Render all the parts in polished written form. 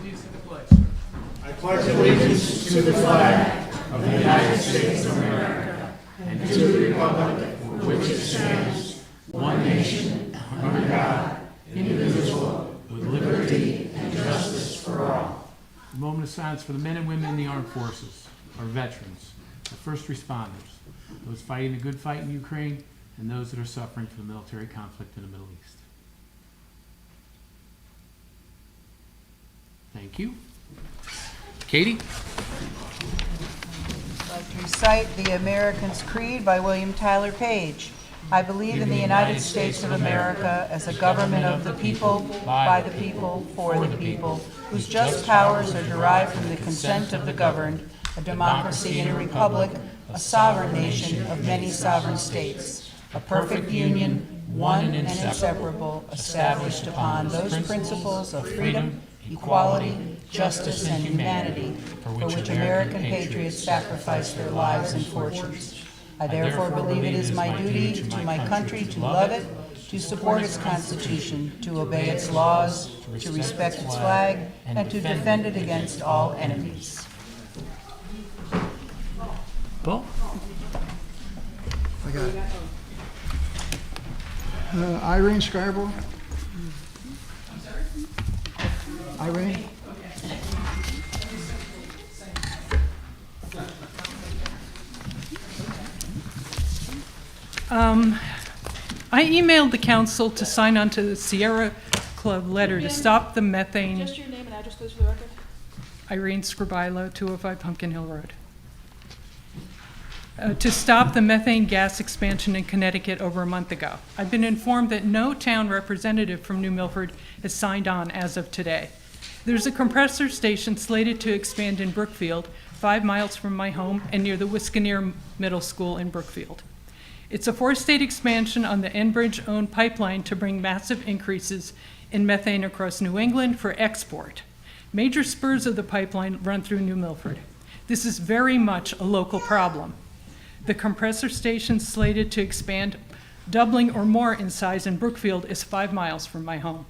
allegiance to the flag, sir. I pledge allegiance to the flag of the United States of America and to the republic for which it stands, one nation, under God, indivisible, with liberty and justice for all. A moment of silence for the men and women in the armed forces, our veterans, our first responders, those fighting the good fight in Ukraine, and those that are suffering from the military conflict in the Middle East. Thank you. Katie? I'd like to recite the American's Creed by William Tyler Page. I believe in the United States of America as a government of the people, by the people, for the people, whose just powers are derived from the consent of the governed, a democracy and a republic, a sovereign nation of many sovereign states, a perfect union, one and inseparable, established upon those principles of freedom, equality, justice, and humanity, for which American patriots sacrificed their lives and fortunes. I therefore believe it is my duty to my country to love it, to support its Constitution, to obey its laws, to respect its flag, and to defend it against all enemies. Paul? I got it. Irene Scarborough. Irene? I emailed the council to sign on to the Sierra Club letter to stop the methane. Just your name and address, please, for the record. Irene Scribilo, 205 Pumpkin Hill Road. To stop the methane gas expansion in Connecticut over a month ago. I've been informed that no town representative from New Milford has signed on as of today. There's a compressor station slated to expand in Brookfield, 5 miles from my home and near the Wisconsin Middle School in Brookfield. It's a 4-state expansion on the Enbridge-owned pipeline to bring massive increases in methane across New England for export. Major spurs of the pipeline run through New Milford. This is very much a local problem. The compressor station slated to expand, doubling or more in size in Brookfield, is 5 miles from my home.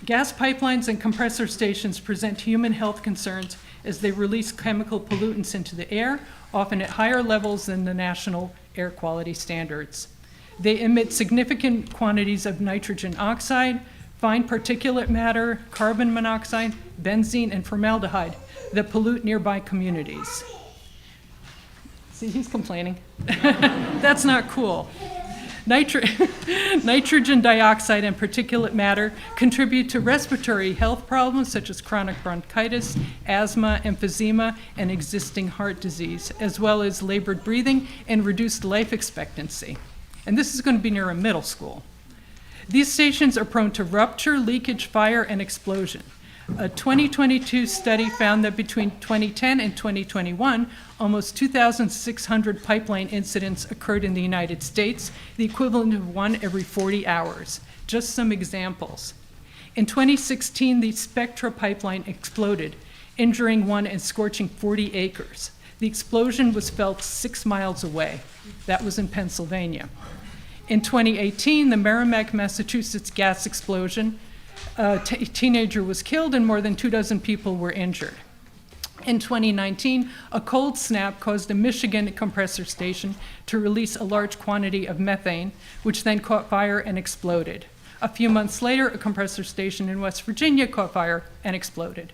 Gas pipelines and compressor stations present human health concerns as they release chemical pollutants into the air, often at higher levels than the national air quality standards. They emit significant quantities of nitrogen oxide, fine particulate matter, carbon monoxide, benzene, and formaldehyde that pollute nearby communities. See, he's complaining. That's not cool. Nitrogen dioxide and particulate matter contribute to respiratory health problems such as chronic bronchitis, asthma, emphysema, and existing heart disease, as well as labored breathing and reduced life expectancy. And this is going to be near a middle school. These stations are prone to rupture, leakage, fire, and explosion. A 2022 study found that between 2010 and 2021, almost 2,600 pipeline incidents occurred in the United States, the equivalent of 1 every 40 hours. Just some examples. In 2016, the Spectra pipeline exploded, injuring one and scorching 40 acres. The explosion was felt 6 miles away. That was in Pennsylvania. In 2018, the Merrimack, Massachusetts gas explosion, a teenager was killed and more than 24 people were injured. In 2019, a cold snap caused a Michigan compressor station to release a large quantity of methane, which then caught fire and exploded. A few months later, a compressor station in West Virginia caught fire and exploded.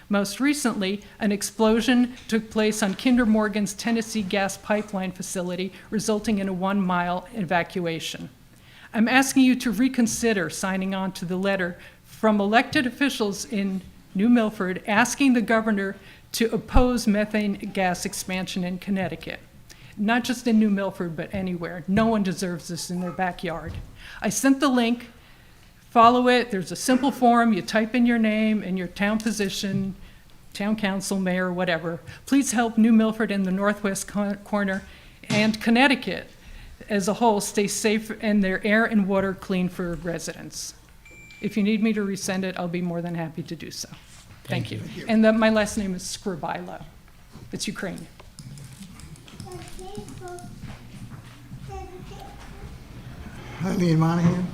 Most recently, an explosion took place on Kinder Morgan's Tennessee gas pipeline facility, resulting in a 1-mile evacuation. I'm asking you to reconsider signing on to the letter from elected officials in New Milford asking the governor to oppose methane gas expansion in Connecticut. Not just in New Milford, but anywhere. No one deserves this in their backyard. I sent the link. Follow it. There's a simple form. You type in your name and your town position, town council, mayor, whatever. Please help New Milford and the northwest corner and Connecticut as a whole stay safe and their air and water clean for residents. If you need me to resend it, I'll be more than happy to do so. Thank you. And my last name is Scribilo. It's Ukrainian. Eileen Monahan.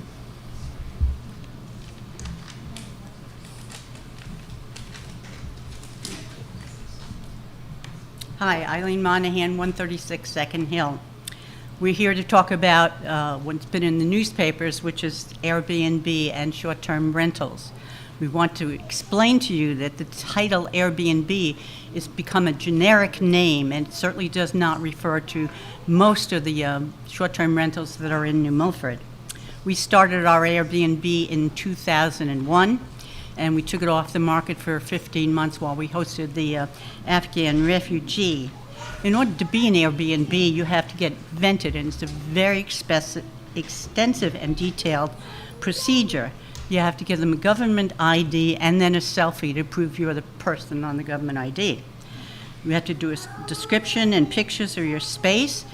Hi, Eileen Monahan, 136 Second Hill. We're here to talk about what's been in the newspapers, which is Airbnb and short-term rentals. We want to explain to you that the title Airbnb has become a generic name, and it certainly does not refer to most of the short-term rentals that are in New Milford. We started our Airbnb in 2001, and we took it off the market for 15 months while we hosted the Afghan refugee. In order to be an Airbnb, you have to get vented, and it's a very extensive and detailed procedure. You have to give them a government ID and then a selfie to prove you're the person on the government ID. You have to do a description and pictures of your space.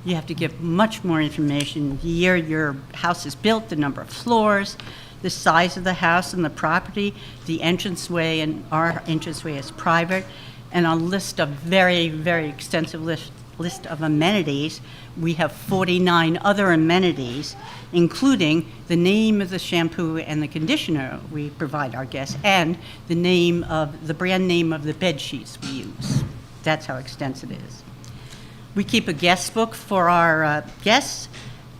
You have to give much more information: the year your house is built, the number of floors, the size of the house and the property, the entranceway, and our entranceway is private, and a list of very, very extensive list of amenities. We have 49 other amenities, including the name of the shampoo and the conditioner we provide our guests, and the brand name of the bed sheets we use. That's how extensive it is. We keep a guest book for our guests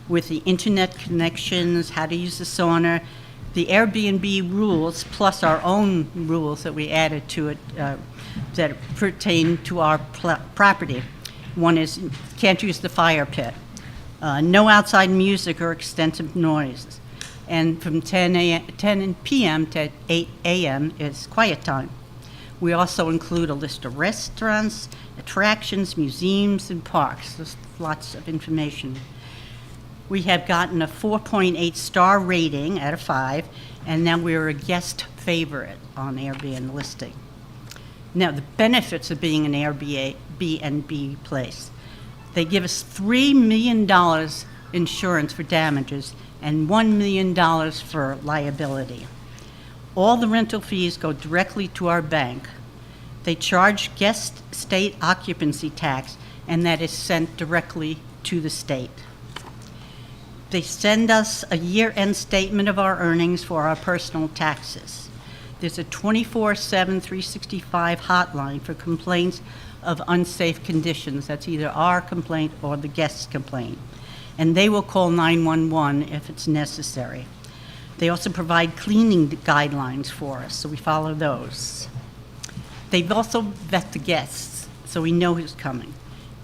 with the internet connections, how to use the sauna, the Airbnb rules, plus our own rules that we added to it that pertain to our property. One is can't use the fire pit, no outside music or extensive noise, and from 10 p.m. to 8 a.m. is quiet time. We also include a list of restaurants, attractions, museums, and parks. There's lots of information. We have gotten a 4.8 star rating out of 5, and now we're a guest favorite on Airbnb listing. Now, the benefits of being an Airbnb place. They give us $3 million insurance for damages and $1 million for liability. All the rental fees go directly to our bank. They charge guest state occupancy tax, and that is sent directly to the state. They send us a year-end statement of our earnings for our personal taxes. There's a 24/7, 365 hotline for complaints of unsafe conditions. That's either our complaint or the guest's complaint. And they will call 911 if it's necessary. They also provide cleaning guidelines for us, so we follow those. They've also vet the guests, so we know who's coming.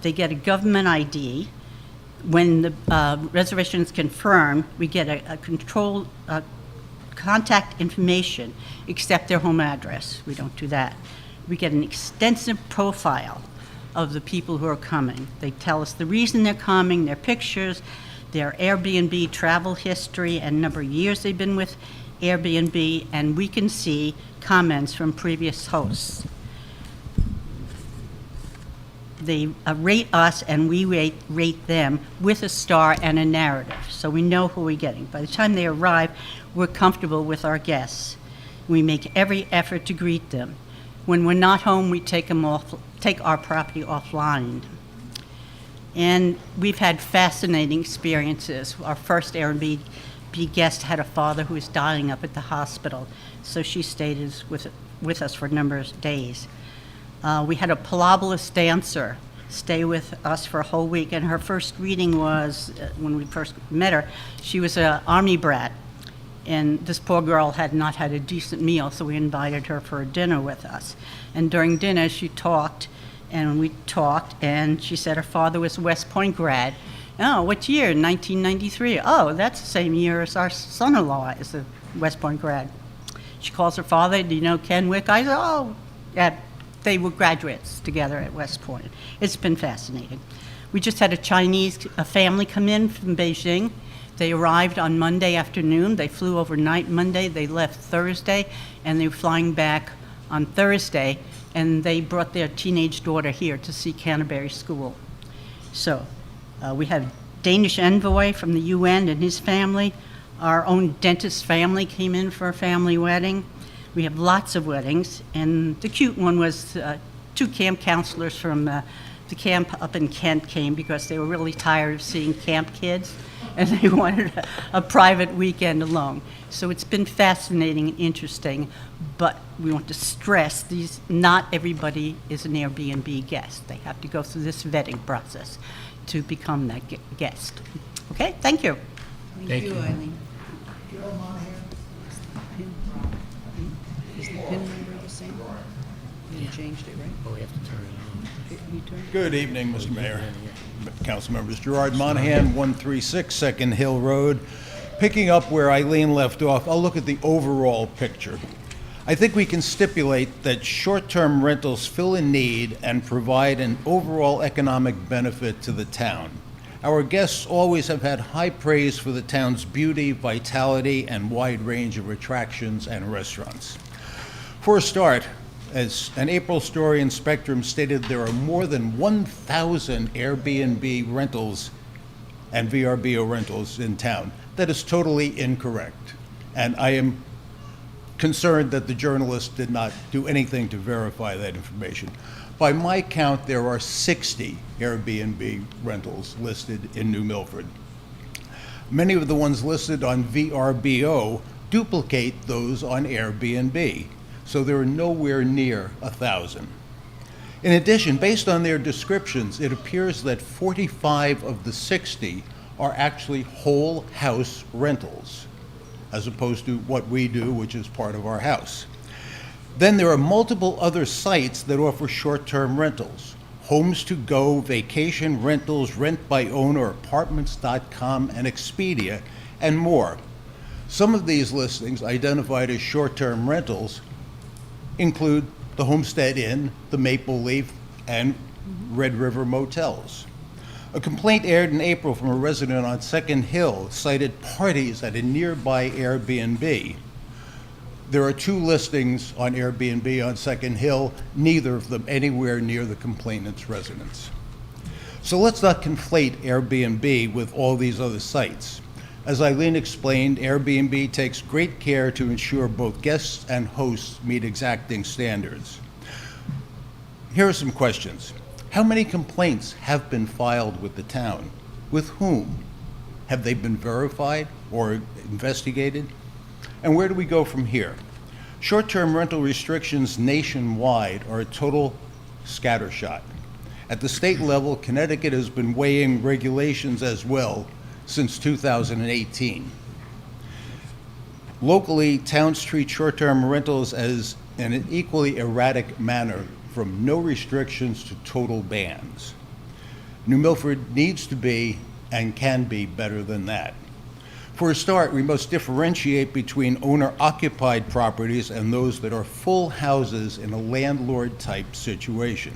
They get a government ID. When the reservation is confirmed, we get a contact information, except their home address. We don't do that. We get an extensive profile of the people who are coming. They tell us the reason they're coming, their pictures, their Airbnb travel history, and number of years they've been with Airbnb, and we can see comments from previous hosts. They rate us, and we rate them with a star and a narrative, so we know who we're getting. By the time they arrive, we're comfortable with our guests. We make every effort to greet them. When we're not home, we take our property offline. And we've had fascinating experiences. Our first Airbnb guest had a father who was dying up at the hospital, so she stayed with us for a number of days. We had a Pilates dancer stay with us for a whole week, and her first reading was, when we first met her, she was an Army brat, and this poor girl had not had a decent meal, so we invited her for a dinner with us. And during dinner, she talked, and we talked, and she said her father was a West Point grad. Oh, what year? 1993. Oh, that's the same year as our son-in-law is a West Point grad. She calls her father, do you know Ken Wick? I said, oh, yeah. They were graduates together at West Point. It's been fascinating. We just had a Chinese family come in from Beijing. They arrived on Monday afternoon. They flew overnight Monday. They left Thursday, and they were flying back on Thursday, and they brought their teenage daughter here to see Canterbury School. So we had a Danish envoy from the UN and his family. Our own dentist family came in for a family wedding. We have lots of weddings, and the cute one was 2 camp counselors from the camp up in Kent came because they were really tired of seeing camp kids, and they wanted a private weekend alone. So it's been fascinating and interesting, but we want to stress these, not everybody is an Airbnb guest. They have to go through this vetting process to become that guest. Okay, thank you. Thank you. Eileen. Is the PIN number the same? You changed it, right? Oh, we have to turn it on. You turned Good evening, Mr. Mayor, council members. Gerard Monahan, 136 Second Hill Road. Picking up where Eileen left off, I'll look at the overall picture. I think we can stipulate that short-term rentals fill a need and provide an overall economic benefit to the town. Our guests always have had high praise for the town's beauty, vitality, and wide range of attractions and restaurants. For a start, as an April story in Spectrum stated, there are more than 1,000 Airbnb rentals and VRBO rentals in town. That is totally incorrect. And I am concerned that the journalist did not do anything to verify that information. By my count, there are 60 Airbnb rentals listed in New Milford. Many of the ones listed on VRBO duplicate those on Airbnb, so they're nowhere near 1,000. In addition, based on their descriptions, it appears that 45 of the 60 are actually whole house rentals, as opposed to what we do, which is part of our house. Then there are multiple other sites that offer short-term rentals. Homes to Go, Vacation Rentals, Rent by Owner, Apartments.com, and Expedia, and more. Some of these listings identified as short-term rentals include the Homestead Inn, the Maple Leaf, and Red River Motels. A complaint aired in April from a resident on Second Hill cited parties at a nearby Airbnb. There are 2 listings on Airbnb on Second Hill, neither of them anywhere near the complainant's residence. So let's not conflate Airbnb with all these other sites. As Eileen explained, Airbnb takes great care to ensure both guests and hosts meet exacting standards. Here are some questions. How many complaints have been filed with the town? With whom? Have they been verified or investigated? And where do we go from here? Short-term rental restrictions nationwide are a total scattershot. At the state level, Connecticut has been weighing regulations as well since 2018. Locally, towns treat short-term rentals as in an equally erratic manner, from no restrictions to total bans. New Milford needs to be and can be better than that. For a start, we must differentiate between owner-occupied properties and those that are full houses in a landlord-type situation.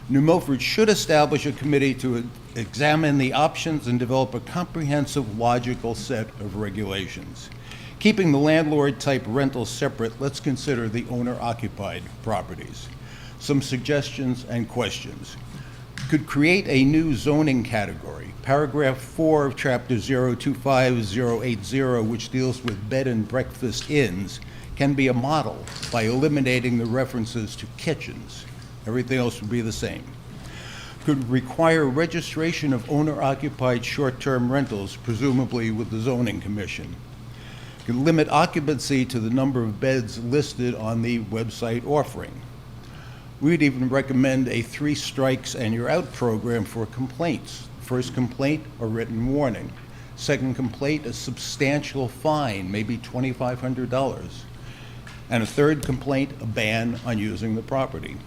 New Milford should establish a committee to examine the options and develop a comprehensive, logical set of regulations. Keeping the landlord-type rentals separate, let's consider the owner-occupied properties. Some suggestions and questions. Could create a new zoning category. Paragraph 4 of Chapter 025080, which deals with bed and breakfast inns, can be a model by eliminating the references to kitchens. Everything else would be the same. Could require registration of owner-occupied short-term rentals, presumably with the zoning commission. Could limit occupancy to the number of beds listed on the website offering. We'd even recommend a 3 strikes and you're out program for complaints. First complaint, a written warning. Second complaint, a substantial fine, maybe $2,500. And a third complaint, a ban on using the property.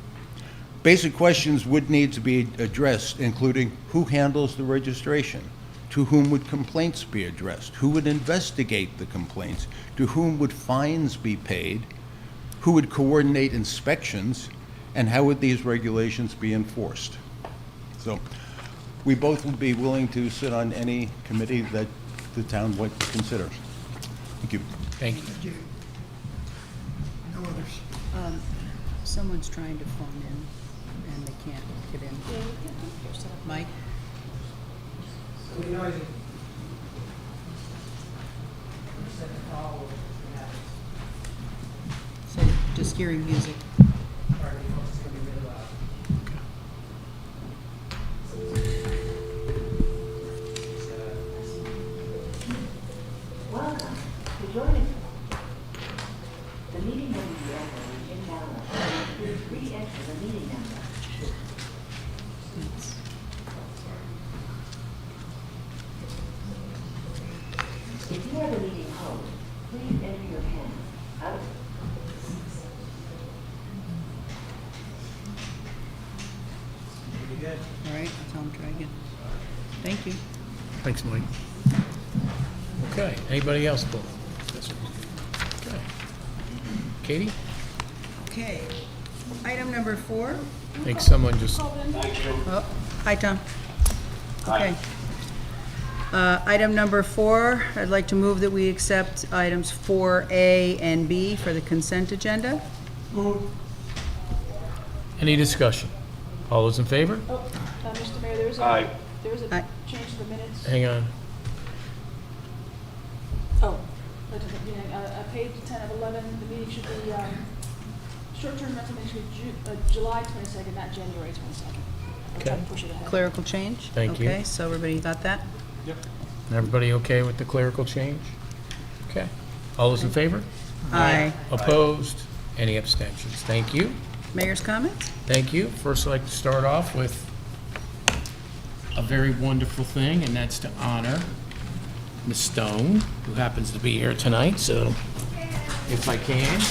Basic questions would need to be addressed, including who handles the registration, to whom would complaints be addressed, who would investigate the complaints, to whom would fines be paid, who would coordinate inspections, and how would these regulations be enforced? So we both would be willing to sit on any committee that the town would consider. Thank you. Thank you. No others. Someone's trying to phone in and they can't get in. Mike? So just hearing music. enter the meeting number. If you have a meeting code, please enter your PIN. All right, I'll tell him try again. Thank you. Thanks, Mike. Okay, anybody else, Paul? Okay. Katie? Okay. Item number 4. I think someone just, Oh, hi, Tom. Okay. Item number 4, I'd like to move that we accept items 4A and B for the consent agenda. any discussion? All those in favor? Oh, Mr. Mayor, there was Aye. Aye. change to the minutes. Hang on. Oh, page 10 of 11, the meeting should be, short-term rental meeting should be July 22nd, not January 22nd. I'll try to Okay. push it ahead. Clerical change? Thank you. Okay, so everybody got that? Everybody okay with the clerical change? Okay. All those in favor? Aye. Opposed? Any abstentions? Thank you. Mayor's comments? Thank you. First, I'd like to start off with a very wonderful thing, and that's to honor Ms. Stone, who happens to be here tonight, so if I can.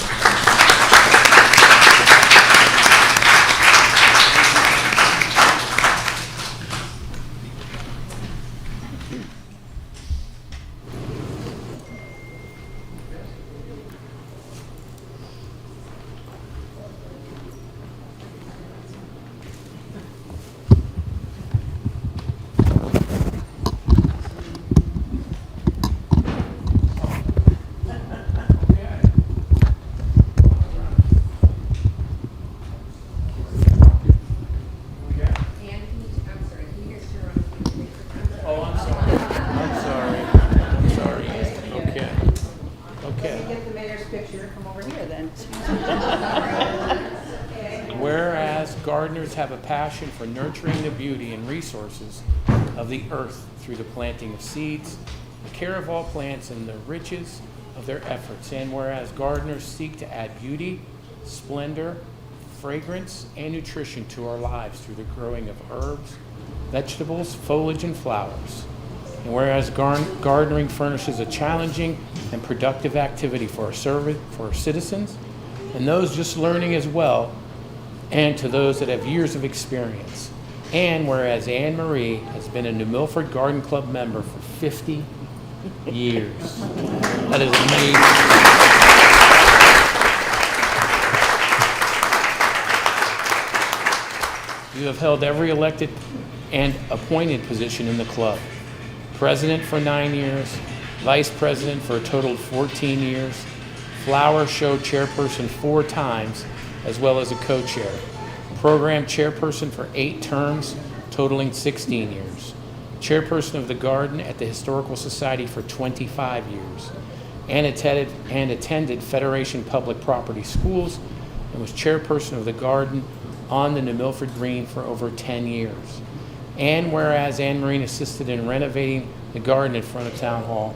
I'm sorry. Okay. Okay. Get the mayor's picture, come over here then. Whereas gardeners have a passion for nurturing the beauty and resources of the earth through the planting of seeds, the care of all plants, and the riches of their efforts. And whereas gardeners seek to add beauty, splendor, fragrance, and nutrition to our lives through the growing of herbs, vegetables, foliage, and flowers. And whereas gardening furnishes a challenging and productive activity for our citizens, and those just learning as well, and to those that have years of experience. And whereas Anne Marie has been a New Milford Garden Club member for 50 years. That is amazing. You have held every elected and appointed position in the club. President for 9 years, vice president for a total of 14 years, flower show chairperson 4 times, as well as a co-chair. Program chairperson for 8 terms, totaling 16 years. Chairperson of the Garden at the Historical Society for 25 years. And attended Federation Public Property Schools, and was chairperson of the Garden on the New Milford Green for over 10 years. And whereas Anne Marie assisted in renovating the garden in front of Town Hall,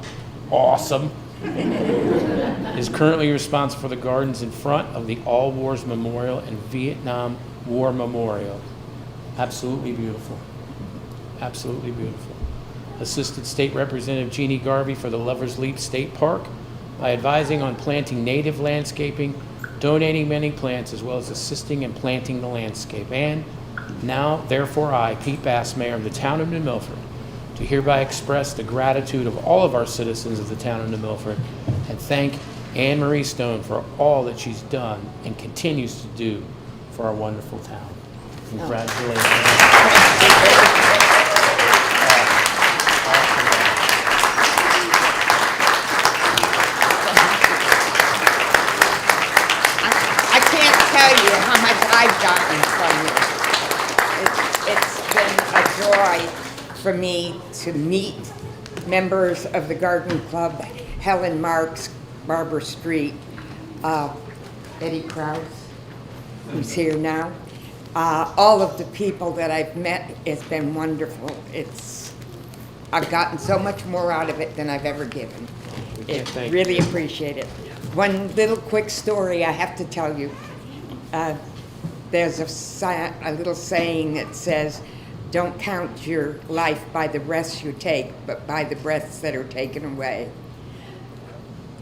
awesome, is currently responsible for the gardens in front of the All Wars Memorial and Vietnam War Memorial. Absolutely beautiful. Absolutely beautiful. Assisted State Representative Jeannie Garvey for the Lover's Leap State Park by advising on planting native landscaping, donating many plants, as well as assisting in planting the landscape. And now, therefore, I, Pete Bass, Mayor of the Town of New Milford, to hereby express the gratitude of all of our citizens of the Town of New Milford and thank Anne Marie Stone for all that she's done and continues to do for our wonderful town. Congratulations. I can't tell you how much I've gotten from you. It's been a joy for me to meet members of the Garden Club, Helen Marks, Barbara Street, Eddie Krause, who's here now. All of the people that I've met, it's been wonderful. I've gotten so much more out of it than I've ever given. Really appreciate it. One little quick story I have to tell you. there's a little saying that says, don't count your life by the breaths you take, but by the breaths that are taken away.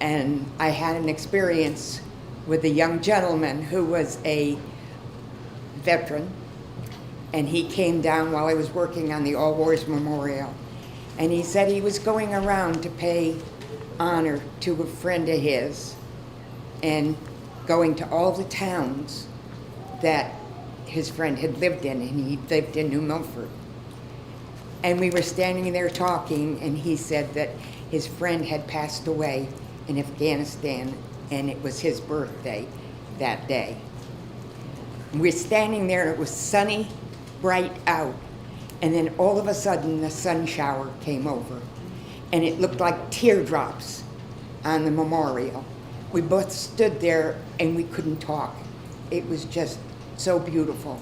And I had an experience with a young gentleman who was a veteran, and he came down while I was working on the All Wars Memorial. And he said he was going around to pay honor to a friend of his and going to all the towns that his friend had lived in, and he lived in New Milford. And we were standing there talking, and he said that his friend had passed away in Afghanistan, and it was his birthday that day. We're standing there, and it was sunny, bright out, and then all of a sudden the sun shower came over, and it looked like teardrops on the memorial. We both stood there, and we couldn't talk. It was just so beautiful.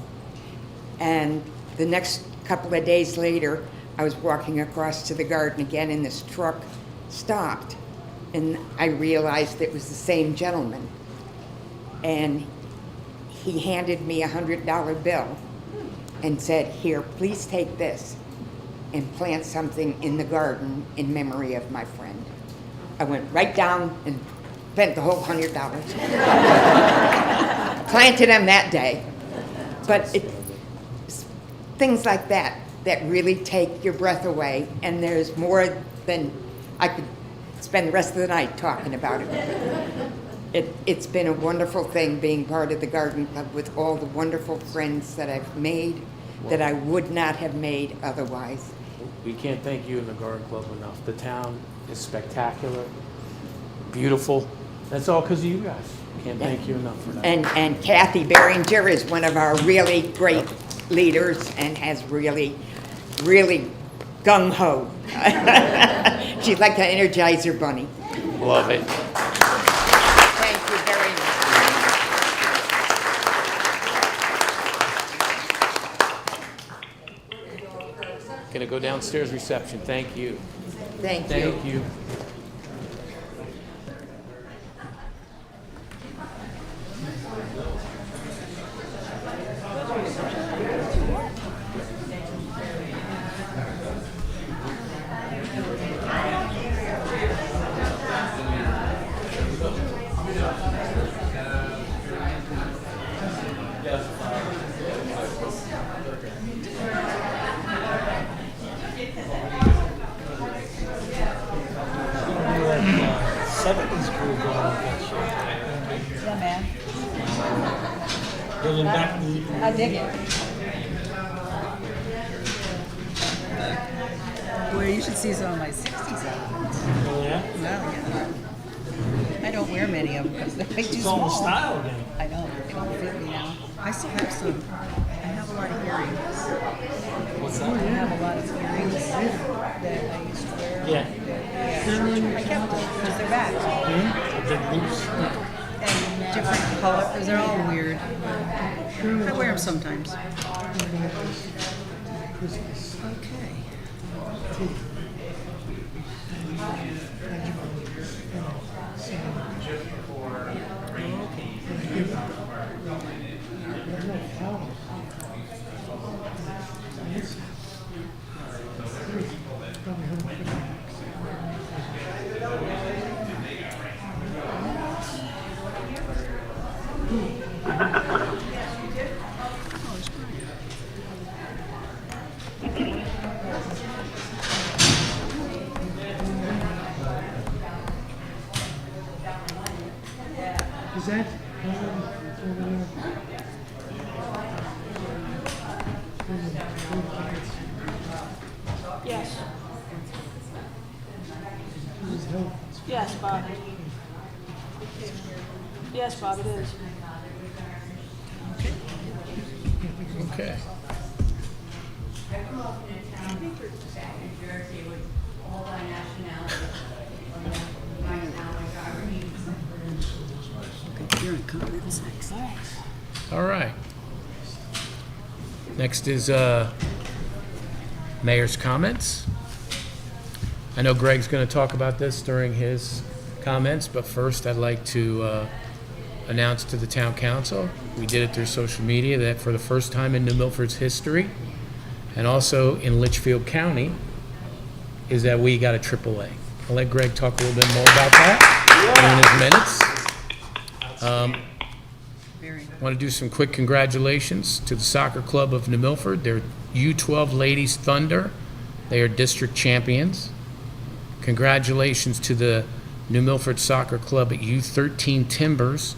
And the next couple of days later, I was walking across to the garden again, and this truck stopped, and I realized it was the same gentleman. And he handed me a $100 bill and said, here, please take this and plant something in the garden in memory of my friend. I went right down and spent the whole $100. Planted him that day. But it's things like that that really take your breath away, and there's more than I could spend the rest of the night talking about it. It's been a wonderful thing being part of the Garden Club with all the wonderful friends that I've made that I would not have made otherwise. We can't thank you and the Garden Club enough. The town is spectacular, beautiful. That's all because of you guys. Can't thank you enough for that. And Kathy Behringer is one of our really great leaders and has really gung-ho. She's like an Energizer bunny. Love it. Thank you very much. Gonna go downstairs reception. Thank you. Thank you. Thank you. Seventh school going this year. Yeah, man. Building back the. I dig it. Well, you should see some of my 60s outfits. Oh, yeah? Well, yeah. I don't wear many of them because they're way too It's all in small. style again. I know, they don't fit me now. I still have some. I have a lot of earrings. What's I that? have a lot of earrings that I used to wear. Yeah. Yeah. I kept them because they're back. Big boots. And different colors. They're all weird. I wear them sometimes. Okay. Is that, Yes. Yes, Bob. Yes, Bob, it is. Okay. All right. Next is mayor's comments. I know Greg's going to talk about this during his comments, but first I'd like to announced to the town council, we did it through social media, that for the first time in New Milford's history, and also in Litchfield County, is that we got a AAA. I'll let Greg talk a little bit more about that in his minutes. Want to do some quick congratulations to the Soccer Club of New Milford. They're U12 Ladies Thunder. They are district champions. Congratulations to the New Milford Soccer Club at U13 Timbers,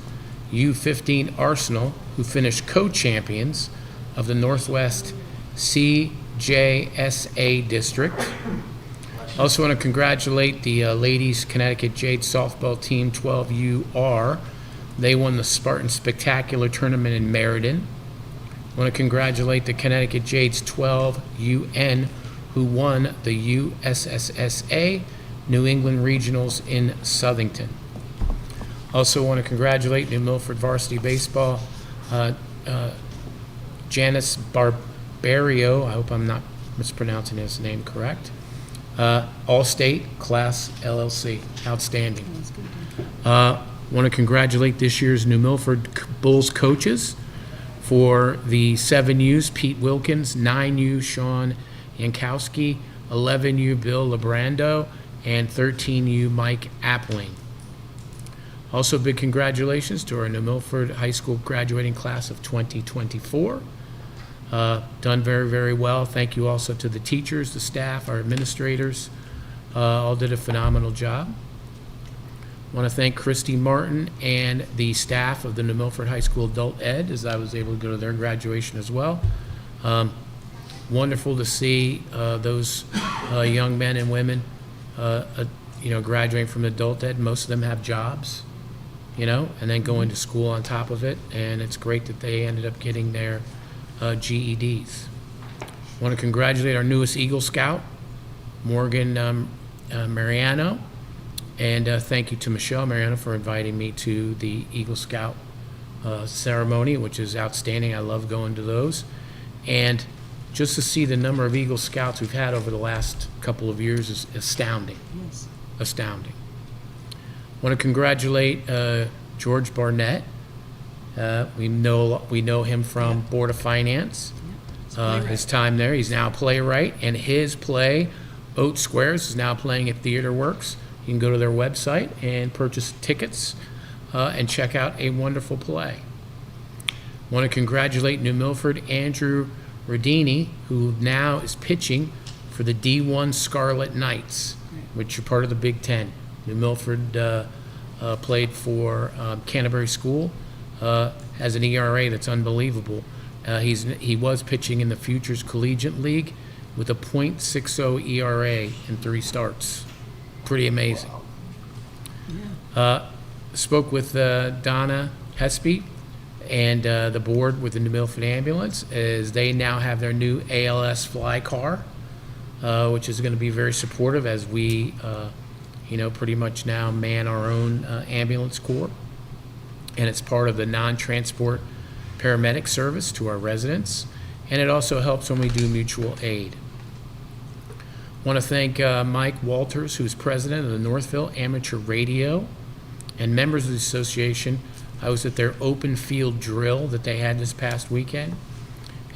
U15 Arsenal, who finished co-champions of the Northwest CJSA District. Also want to congratulate the Ladies Connecticut Jade Softball Team 12UR. They won the Spartan Spectacular Tournament in Meriden. I want to congratulate the Connecticut Jades 12UN, who won the USSSA New England Regionals in Southington. Also want to congratulate New Milford Varsity Baseball, Janice Barbario, I hope I'm not mispronouncing his name correct, All-State Class LLC, outstanding. Want to congratulate this year's New Milford Bulls coaches. For the 7Us, Pete Wilkins, 9U, Sean Yankowski, 11U, Bill Lebrando, and 13U, Mike Appling. Also, big congratulations to our New Milford High School graduating class of 2024. Done very, very well. Thank you also to the teachers, the staff, our administrators. All did a phenomenal job. Want to thank Christy Martin and the staff of the New Milford High School Adult Ed, as I was able to go to their graduation as well. Wonderful to see those young men and women, graduating from adult ed. Most of them have jobs, and then go into school on top of it. And it's great that they ended up getting their GEDs. Want to congratulate our newest Eagle Scout, Morgan Mariano. And thank you to Michelle Mariano for inviting me to the Eagle Scout ceremony, which is outstanding. I love going to those. And just to see the number of Eagle Scouts we've had over the last couple of years is astounding. Yes. Astounding. Want to congratulate George Barnett. We know him from Board of Finance. His time there. He's now a playwright, and his play, Oat Squares, is now playing at Theater Works. You can go to their website and purchase tickets and check out a wonderful play. Want to congratulate New Milford Andrew Rodini, who now is pitching for the D1 Scarlet Knights, which are part of the Big Ten. New Milford played for Canterbury School, has an ERA that's unbelievable. He was pitching in the Futures Collegiate League with a .60 ERA in 3 starts. Pretty amazing. Spoke with Donna Hespy and the board with the New Milford Ambulance, as they now have their new ALS fly car, which is going to be very supportive as we, pretty much now man our own ambulance corps. And it's part of the non-transport paramedic service to our residents. And it also helps when we do mutual aid. Want to thank Mike Walters, who's president of the Northville Amateur Radio, and members of the association. I was at their open field drill that they had this past weekend.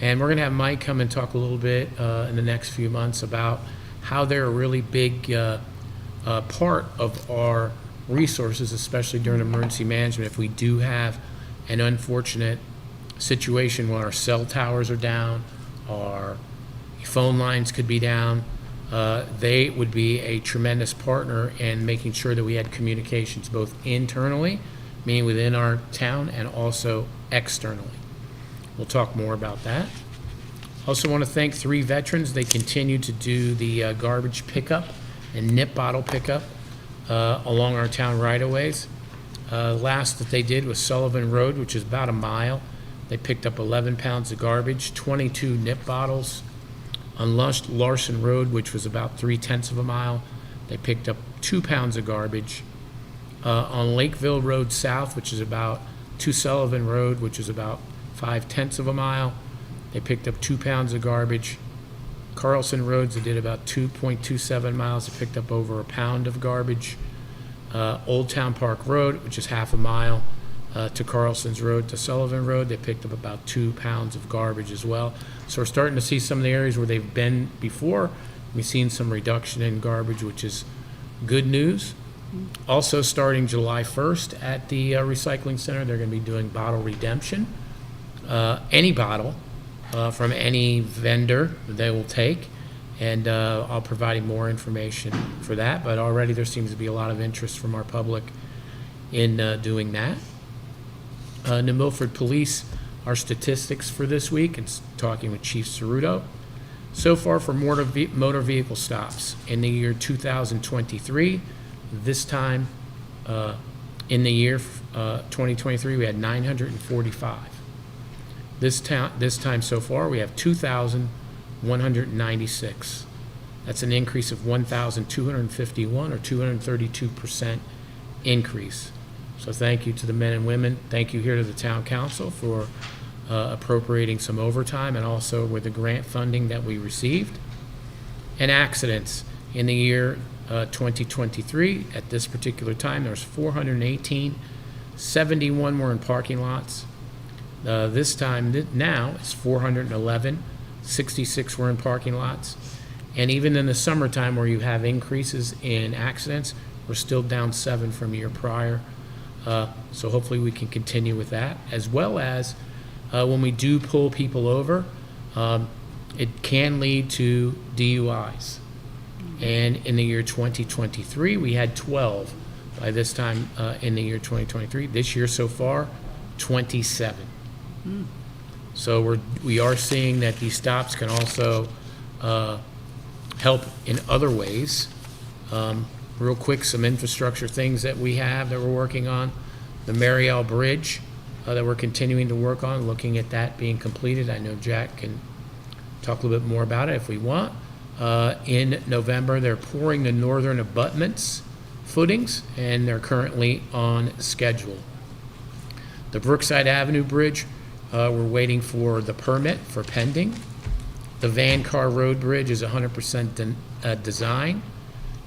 And we're going to have Mike come and talk a little bit in the next few months about how they're a really big part of our resources, especially during emergency management. If we do have an unfortunate situation where our cell towers are down, our phone lines could be down, they would be a tremendous partner in making sure that we had communications both internally, meaning within our town, and also externally. We'll talk more about that. Also want to thank 3 veterans. They continue to do the garbage pickup and nip bottle pickup along our town right-of-ways. Last that they did was Sullivan Road, which is about a mile. They picked up 11 pounds of garbage, 22 nip bottles. On Larson Road, which was about 3/10 of a mile, they picked up 2 pounds of garbage. On Lakeville Road South, which is about to Sullivan Road, which is about 5/10 of a mile, they picked up 2 pounds of garbage. Carlson Roads, they did about 2.27 miles, they picked up over a pound of garbage. Old Town Park Road, which is half a mile, to Carlson's Road to Sullivan Road. They picked up about 2 pounds of garbage as well. So we're starting to see some of the areas where they've been before. We've seen some reduction in garbage, which is good news. Also, starting July 1st at the recycling center, they're going to be doing bottle redemption. Any bottle from any vendor they will take, and I'll provide more information for that, but already there seems to be a lot of interest from our public in doing that. New Milford Police, our statistics for this week, and talking with Chief Ceruto. So far for motor vehicle stops in the year 2023, this time in the year 2023, we had 945. This time so far, we have 2,196. That's an increase of 1,251 or 232% increase. So thank you to the men and women. Thank you here to the town council for appropriating some overtime, and also with the grant funding that we received. And accidents in the year 2023, at this particular time, there was 418. 71 were in parking lots. This time now it's 411. 66 were in parking lots. And even in the summertime, where you have increases in accidents, we're still down 7 from a year prior. So hopefully we can continue with that, as well as when we do pull people over, it can lead to DUIs. And in the year 2023, we had 12 by this time in the year 2023. This year so far, 27. So we are seeing that these stops can also help in other ways. Real quick, some infrastructure things that we have that we're working on. The Mariel Bridge that we're continuing to work on, looking at that being completed. I know Jack can talk a little bit more about it if we want. In November, they're pouring the northern abutments footings, and they're currently on schedule. The Brookside Avenue Bridge, we're waiting for the permit for pending. The Van Car Road Bridge is 100% design,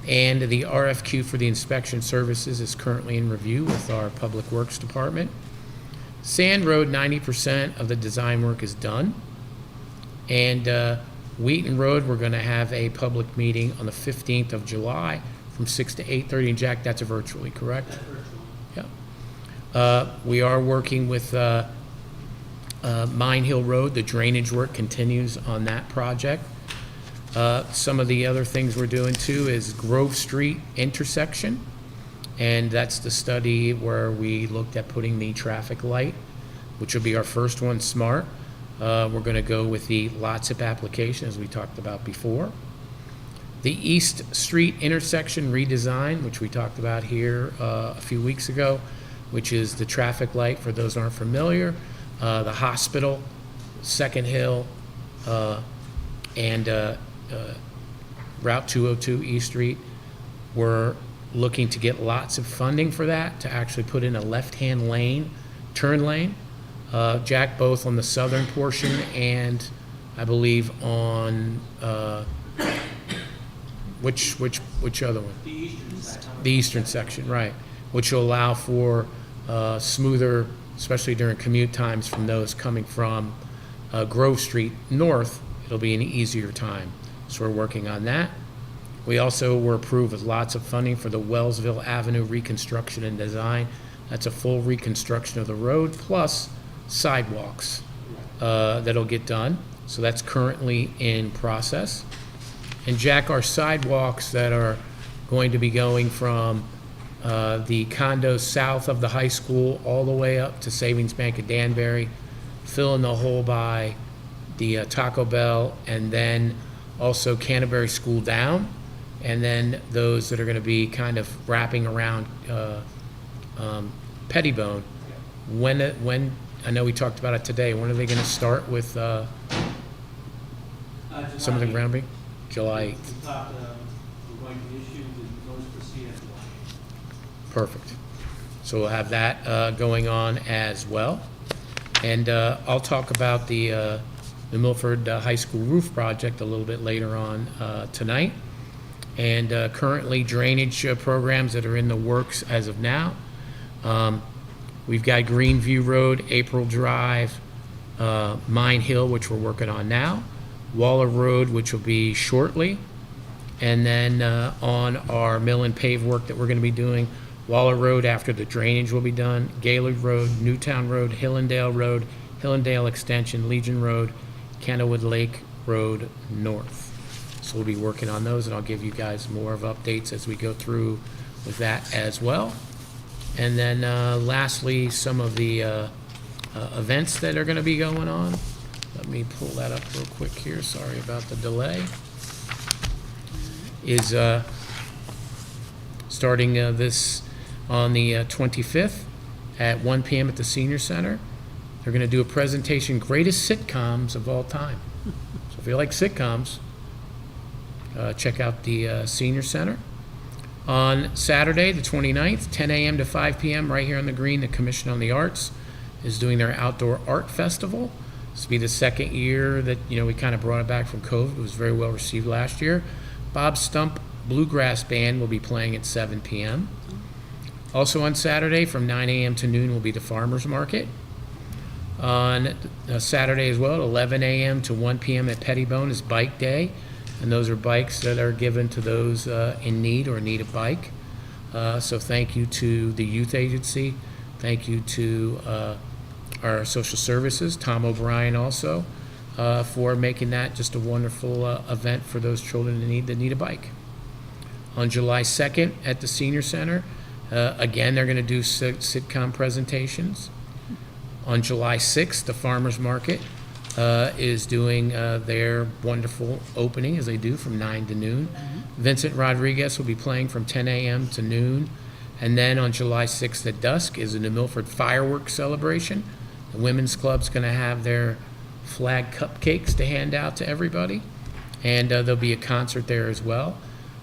and the RFQ for the inspection services is currently in review with our Public Works Department. Sand Road, 90% of the design work is done. And Wheaton Road, we're going to have a public meeting on the 15th of July from 6 to 8:30. And Jack, that's virtually, correct? That's virtual. Yeah. We are working with Mine Hill Road. The drainage work continues on that project. Some of the other things we're doing too is Grove Street intersection, and that's the study where we looked at putting the traffic light, which will be our first one, smart. We're going to go with the LOTSIP application, as we talked about before. The East Street intersection redesign, which we talked about here a few weeks ago, which is the traffic light, for those who aren't familiar, the hospital, Second Hill, and Route 202 East Street. We're looking to get lots of funding for that, to actually put in a left-hand lane, turn lane. Jack, both on the southern portion and I believe on which other one? The eastern section. The eastern section, right, which will allow for smoother, especially during commute times from those coming from Grove Street north. It'll be an easier time. So we're working on that. We also were approved with lots of funding for the Wellsville Avenue reconstruction and design. That's a full reconstruction of the road plus sidewalks that'll get done. So that's currently in process. And Jack, our sidewalks that are going to be going from the condos south of the high school all the way up to Savings Bank of Danbury, filling the hole by the Taco Bell, and then also Canterbury School down, and then those that are going to be kind of wrapping around Pettibone. When I know we talked about it today, when are they going to start with some of the groundbreaking? July 8th. We're going to issue the notice to proceed at July 8th. Perfect. So we'll have that going on as well. And I'll talk about the Milford High School roof project a little bit later on tonight. And currently drainage programs that are in the works as of now. We've got Greenview Road, April Drive, Mine Hill, which we're working on now, Waller Road, which will be shortly, and then on our mill and pave work that we're going to be doing, Waller Road after the drainage will be done, Gaylord Road, Newtown Road, Road, Hillendale Extension, Legion Road, Kennewood Lake Road North. So we'll be working on those, and I'll give you guys more of updates as we go through with that as well. And then lastly, some of the events that are going to be going on. Let me pull that up real quick here. Sorry about the delay. Is starting this on the 25th at 1 p.m. at the Senior Center. They're going to do a presentation, Greatest Sitcoms of All Time. So if you like sitcoms, check out the Senior Center. On Saturday, the 29th, 10 a.m. to 5 p.m., right here on the green, the Commission on the Arts is doing their Outdoor Art Festival. This will be the second year that, we kind of brought it back from COVID. It was very well received last year. Bob Stump Bluegrass Band will be playing at 7 p.m. Also on Saturday, from 9 a.m. to noon, will be the Farmers Market. On Saturday as well, at 11 a.m. to 1 p.m. at Pettibone is Bike Day. And those are bikes that are given to those in need or need a bike. So thank you to the youth agency. Thank you to our social services, Tom O'Brien also, for making that just a wonderful event for those children that need a bike. On July 2nd at the Senior Center, again, they're going to do sitcom presentations. On July 6th, the Farmers Market is doing their wonderful opening, as they do, from 9 to noon. Vincent Rodriguez will be playing from 10 a.m. to noon. And then on July 6th at dusk is the New Milford Fireworks Celebration. The Women's Club's going to have their flag cupcakes to hand out to everybody. And there'll be a concert there as well.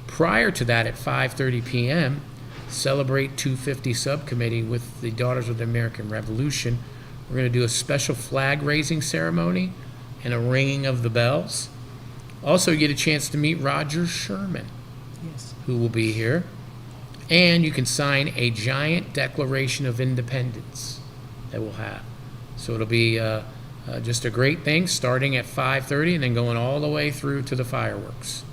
Prior to that, at 5:30 p.m., Celebrate 250 Subcommittee with the Daughters of the American Revolution. We're going to do a special flag raising ceremony and a ringing of the bells. Also, you get a chance to meet Roger Sherman, who will be here. And you can sign a giant Declaration of Independence that we'll have. So it'll be just a great thing, starting at 5:30 and then going all the way through to the fireworks.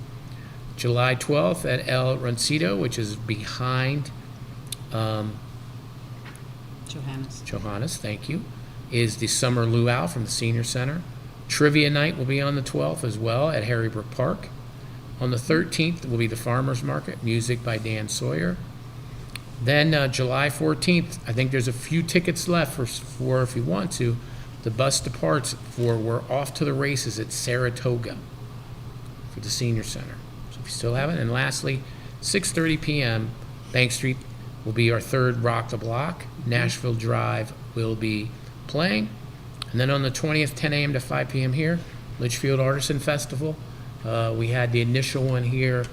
July 12th at El Roncito, which is behind Johannes, thank you, is the Summer Luau from the Senior Center. Trivia night will be on the 12th as well at Harrybrook Park. On the 13th will be the Farmers Market, music by Dan Sawyer. Then July 14th, I think there's a few tickets left for if you want to. The bus departs for We're Off to the Races at Saratoga for the Senior Center. So if you still have it. And lastly, 6:30 p.m., Bank Street will be our third Rock the Block. Nashville Drive will be playing. And then on the 20th, 10 a.m. to 5 p.m. here, Litchfield Artisan Festival. We had the initial one here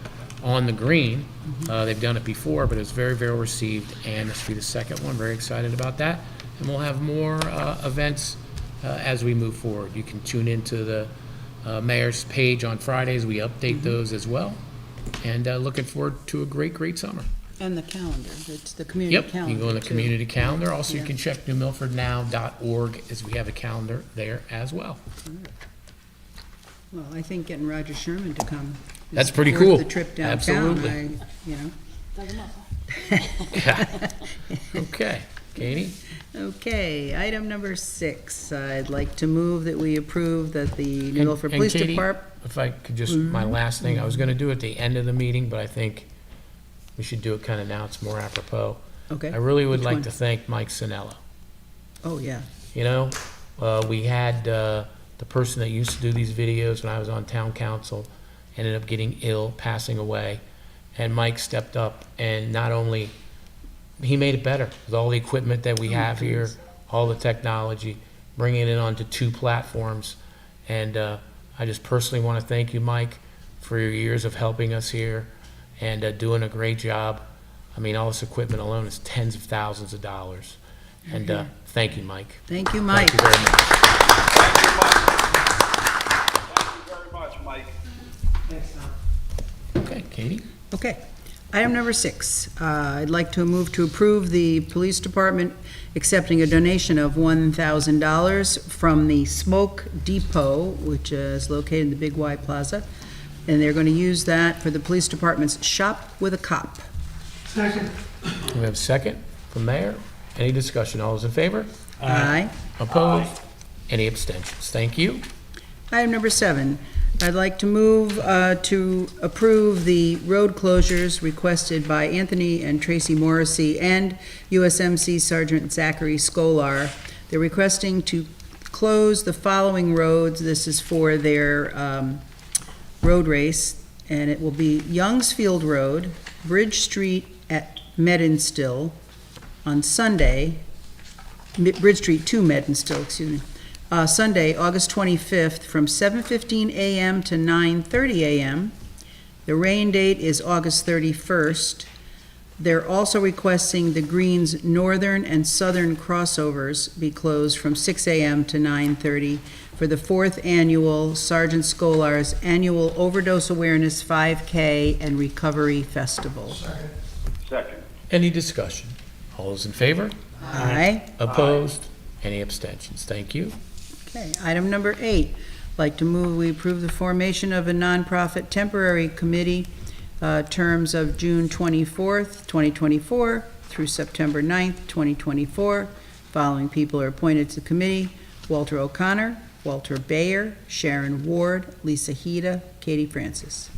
on the green. They've done it before, but it was very, very well received, and this will be the second one. Very excited about that. And we'll have more events as we move forward. You can tune into the mayor's page on Fridays. We update those as well. And looking forward to a great, great summer. And the calendar, it's the community calendar. Yep, you can go on the too. community calendar. Also, you can check newmilfordnow.org as we have a calendar there as well. Well, I think getting Roger Sherman to come. is That's pretty worth cool. The trip downtown. Absolutely. Doug him up. Okay, Katie? Okay, item number 6, I'd like to move that we approve that the New Milford And Police Katie, Department. if I could just, my last thing, I was gonna do it at the end of the meeting, but I think we should do it kind of now, it's more apropos. Okay. I really would which like one? to thank Mike Sinella. Oh, yeah. You know, we had the person that used to do these videos when I was on town council ended up getting ill, passing away, and Mike stepped up and not only, he made it better with all the equipment that we have here, all the technology, bringing it onto 2 platforms. And I just personally want to thank you, Mike, for your years of helping us here and doing a great job. I mean, all this equipment alone is tens of thousands of dollars. And thank you, Mike. Thank you, Mike. Thank you very much. Thank you, Mike. Thank you very much, Mike. Okay, Katie? Okay. Item number 6, I'd like to move to approve the police department accepting a donation of $1,000 from the Smoke Depot, which is located in the Big Y Plaza, and they're going to use that for the police department's Shop with a Cop. Second. We have a second from Mayor. Any discussion? All those in favor? Aye. Opposed? Any abstentions? Thank you. Item number 7, I'd like to move to approve the road closures requested by Anthony and Tracy Morrissey and USMC Sergeant Zachary Scolar. They're requesting to close the following roads. This is for their road race, and it will be Youngsfield Road, Bridge Street at Medinstill on Sunday, Bridge Street to Medinstill, excuse me, Sunday, August 25th, from 7:15 a.m. to 9:30 a.m. The rain date is August 31st. They're also requesting the Green's northern and southern crossovers be closed from 6 a.m. to 9:30 for the 4th annual Sergeant Scolar's annual Overdose Awareness 5K and Recovery Festival. Second. Any discussion? All those in favor? Aye. Opposed? Any abstentions? Thank you. Okay, item number 8, I'd like to move we approve the formation of a nonprofit temporary committee, terms of June 24th, 2024 through September 9th, 2024. Following people are appointed to the committee: Walter O'Connor, Walter Bayer, Sharon Ward, Lisa Hida, Katie Francis.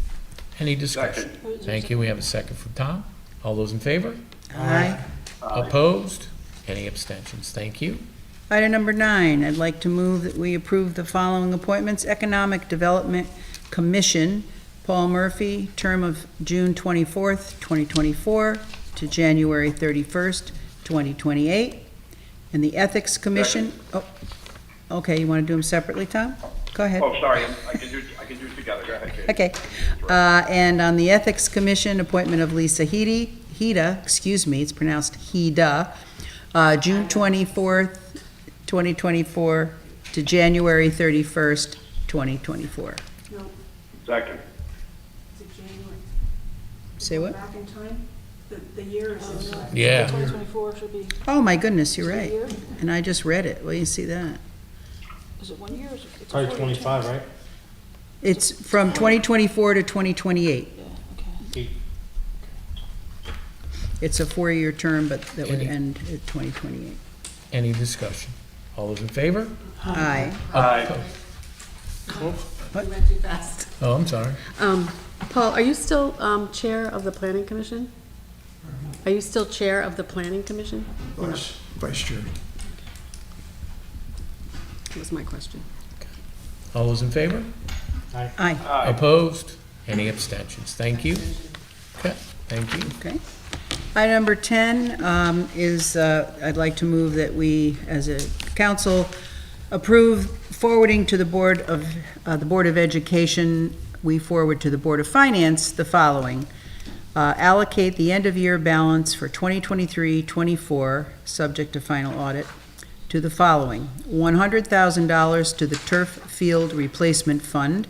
Any discussion? Thank you. We have a second from Tom. All those in favor? Aye. Opposed? Any abstentions? Thank you. Item number 9, I'd like to move that we approve the following appointments: Economic Development Commission, Paul Murphy, term of June 24th, 2024 to January 31st, 2028. And the Ethics Commission, okay, you want to do them separately, Tom? Go ahead. Oh, sorry, I can do it together. Go ahead, Kate. Okay. And on the Ethics Commission, appointment of Lisa Hida, excuse me, it's pronounced Hida, June 24th, 2024 to January 31st, 2024. Second. Is it January? Say what? Back in time? The year is in. Yeah. 2024 should be, Oh, my goodness, you're is it a right. year? And I just read it. Well, you see that. Is it 1 year or is it? it's a Probably 4-year 25, term? right? It's from 2024 to 2028. Yeah, okay. 8. It's a 4-year term, but that would Any- end at 2028. Any discussion? All those in favor? Aye. Aye. You went too fast. Oh, I'm sorry. Paul, are you still chair of the planning commission? Are you still chair of the planning commission? Vice Chair. That was my question. All those in favor? Aye. Aye. Opposed? Any abstentions? Thank you. Okay, thank you. Okay. Item number 10 is, I'd like to move that we, as a council, approve forwarding to the Board of Education, we forward to the Board of Finance the following. Allocate the end-of-year balance for 2023-24, subject to final audit, to the following: $100,000 to the turf field replacement fund,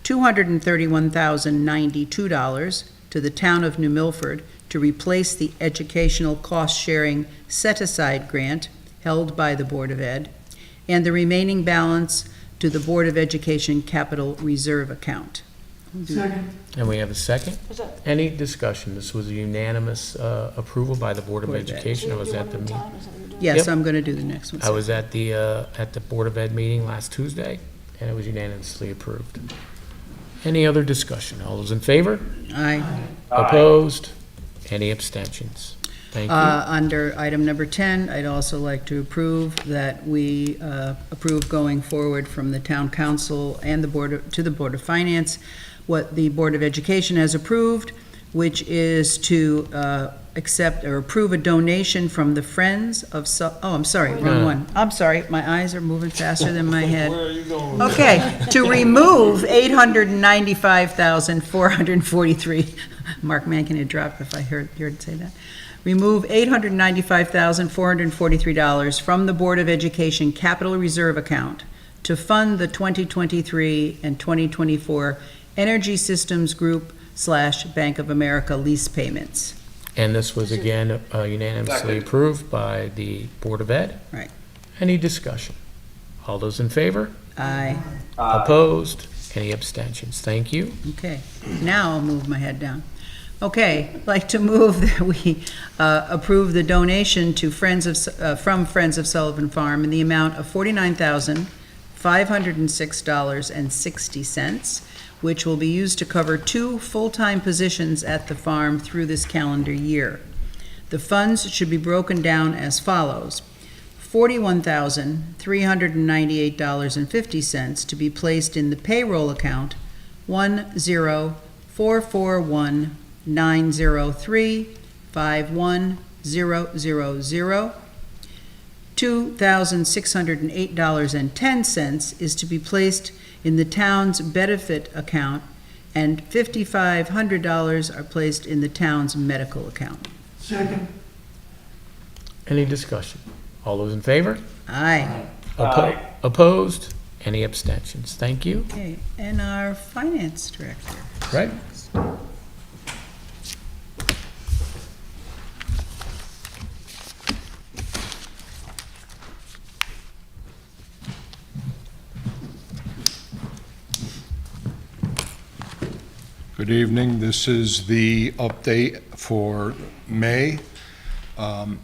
$231,092 to the town of New Milford to replace the educational cost-sharing set-aside grant held by the Board of Ed, and the remaining balance to the Board of Education Capital Reserve account. Second. And we have a second. Was that, Any discussion? This was a unanimous approval by the Board of Board of Ed. Education. I do was you at want the to do meeting. time? Is that what you're doing? Yes, Yep. I'm going to do the next one. I was at the Board of Ed meeting last Tuesday, and it was unanimously approved. Any other discussion? All those in favor? Aye. Opposed? Any abstentions? Thank you. Under item number 10, I'd also like to approve that we approve going forward from the town council and to the Board of Finance what the Board of Education has approved, which is to accept or approve a donation from the Friends of, I'm sorry, wrong one. I'm sorry, my eyes are moving faster than my head. Where are you going? Okay, to remove $895,443, Mark Mankin had dropped if I heard say that. Remove $895,443 from the Board of Education Capital Reserve account to fund the 2023 and 2024 Energy Systems Group Bank of America lease payments. And this was again unanimously approved by the Board of Ed. Right. Any discussion? All those in favor? Aye. Opposed? Any abstentions? Thank you. Okay, now I'll move my head down. Okay, I'd like to move that we approve the donation to from Friends of Sullivan Farm in the amount of $49,506.60, which will be used to cover 2 full-time positions at the farm through this calendar year. The funds should be broken down as follows: $41,398.50 to be placed in the payroll account 1044190351000. $2,608.10 is to be placed in the town's benefit account, and $5,500 are placed in the town's medical account. Second. Any discussion? All those in favor? Aye. Opposed? Any abstentions? Thank you. Okay, and our finance director. Right? Good evening. This is the update for May. I'm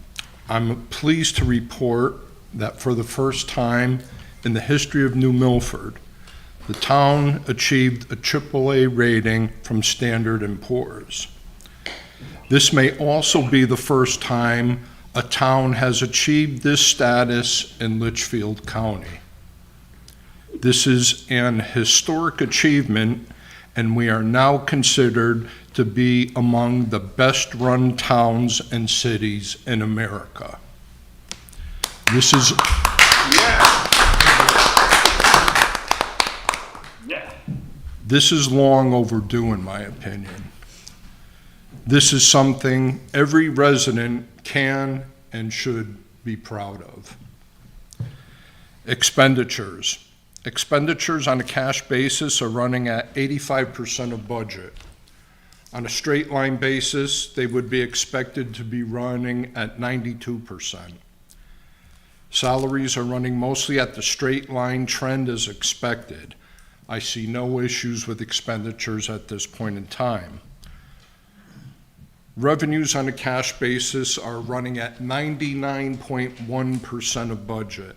pleased to report that for the first time in the history of New Milford, the town achieved a AAA rating from Standard & Poor's. This may also be the first time a town has achieved this status in Litchfield County. This is an historic achievement, and we are now considered to be among the best-run towns and cities in America. This is This is long overdue, in my opinion. This is something every resident can and should be proud of. Expenditures. Expenditures on a cash basis are running at 85% of budget. On a straight line basis, they would be expected to be running at 92%. Salaries are running mostly at the straight line trend as expected. I see no issues with expenditures at this point in time. Revenues on a cash basis are running at 99.1% of budget.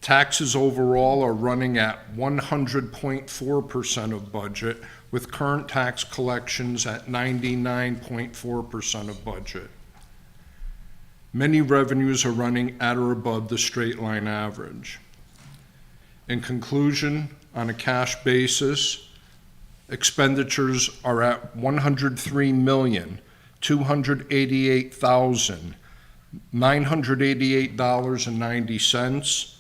Taxes overall are running at 100.4% of budget, with current tax collections at 99.4% of budget. Many revenues are running at or above the straight line average. In conclusion, on a cash basis, expenditures are at $103,288,988.90,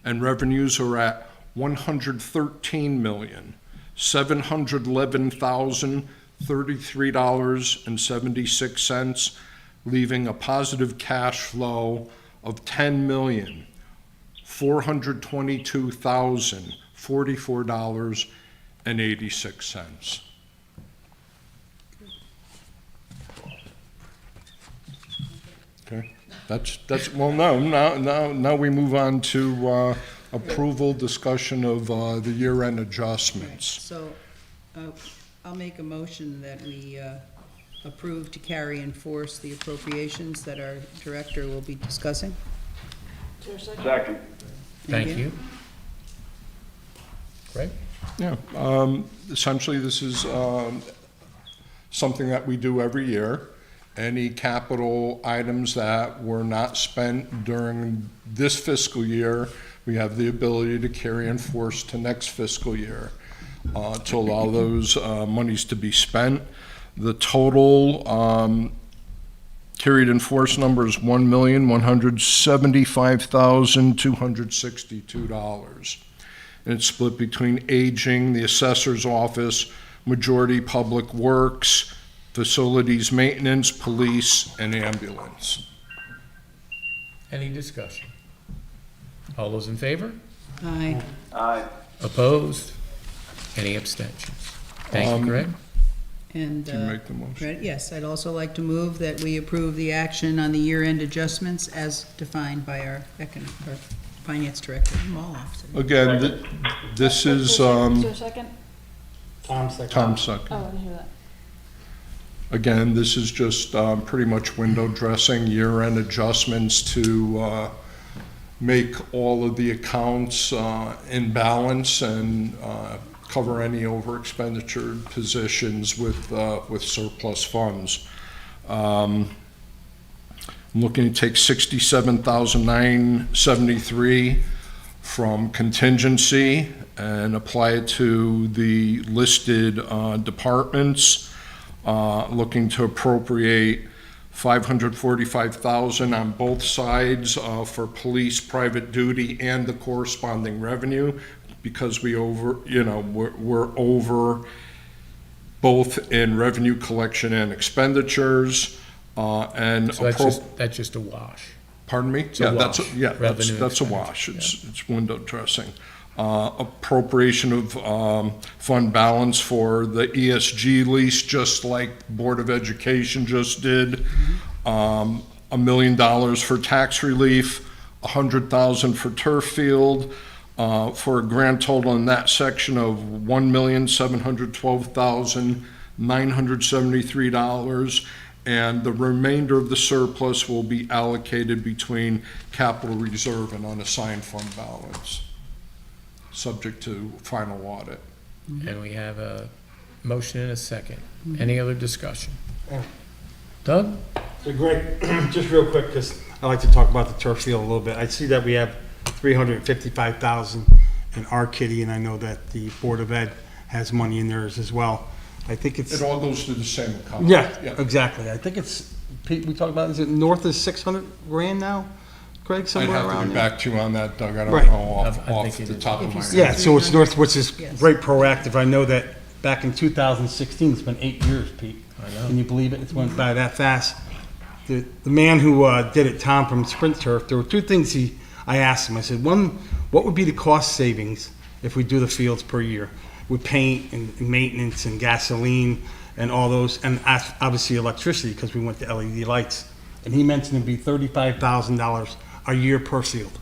and revenues are at $113,711,033.76, leaving a positive cash flow of $10,422,044.86. Okay, that's well. Now we move on to approval, discussion of the year-end adjustments. So, I'll make a motion that we approve to carry and force the appropriations that our director will be discussing. Is there a second? Second. Thank you. Greg? Yeah, essentially this is something that we do every year. Any capital items that were not spent during this fiscal year, we have the ability to carry and force to next fiscal year to allow those monies to be spent. The total carried and forced number is $1,175,262. And it's split between aging, the assessor's office, majority public works, facilities maintenance, police, and ambulance. Any discussion? All those in favor? Aye. Aye. Opposed? Any abstentions? Thank you, Greg. And, Can you make the motion? right, yes, I'd also like to move that we approve the action on the year-end adjustments as defined by our finance director. I'm all off today. Again, this is, Is there a second? Tom's second. Oh, I didn't hear that. Again, this is just pretty much window dressing, year-end adjustments to make all of the accounts in balance and cover any over expenditure positions with surplus funds. I'm looking to take $67,973 from contingency and apply it to the listed departments. Looking to appropriate $545,000 on both sides for police, private duty, and the corresponding revenue, because we're over both in revenue collection and expenditures, and So that's just a wash. pardon me? It's a wash. Revenue That's a expenditure, wash. It's window dressing. Appropriation of fund balance for the ESG lease, just like Board of Education just did. $1 million for tax relief, $100,000 for turf field, for a grand total in that section of $1,712,973. And the remainder of the surplus will be allocated between capital reserve and unassigned fund balance, subject to final audit. And we have a motion and a second. Any other discussion? Doug? So Greg, just real quick, because I like to talk about the turf field a little bit. I see that we have $355,000 in our kitty, and I know that the Board of Ed has money in theirs as well. I think it's. It all goes to the same account. Yeah, exactly. I think it's, Pete, we talked about, is it north of 600 grand now? Greg, I'd somewhere have to around get there? back to you on that, Doug. I don't Right. know I off think it the is. top of my Yeah, head. so it's north, which is Yes. very proactive. I know that back in 2016, it's been 8 years, Pete. I know. Can you believe it? It's went by that fast. The man who did it, Tom from Sprint Turf, there were two things I asked him. I said, one, what would be the cost savings if we do the fields per year with paint and maintenance and gasoline and all those, and obviously electricity, because we went to LED lights. And he mentioned it'd be $35,000 a year per field.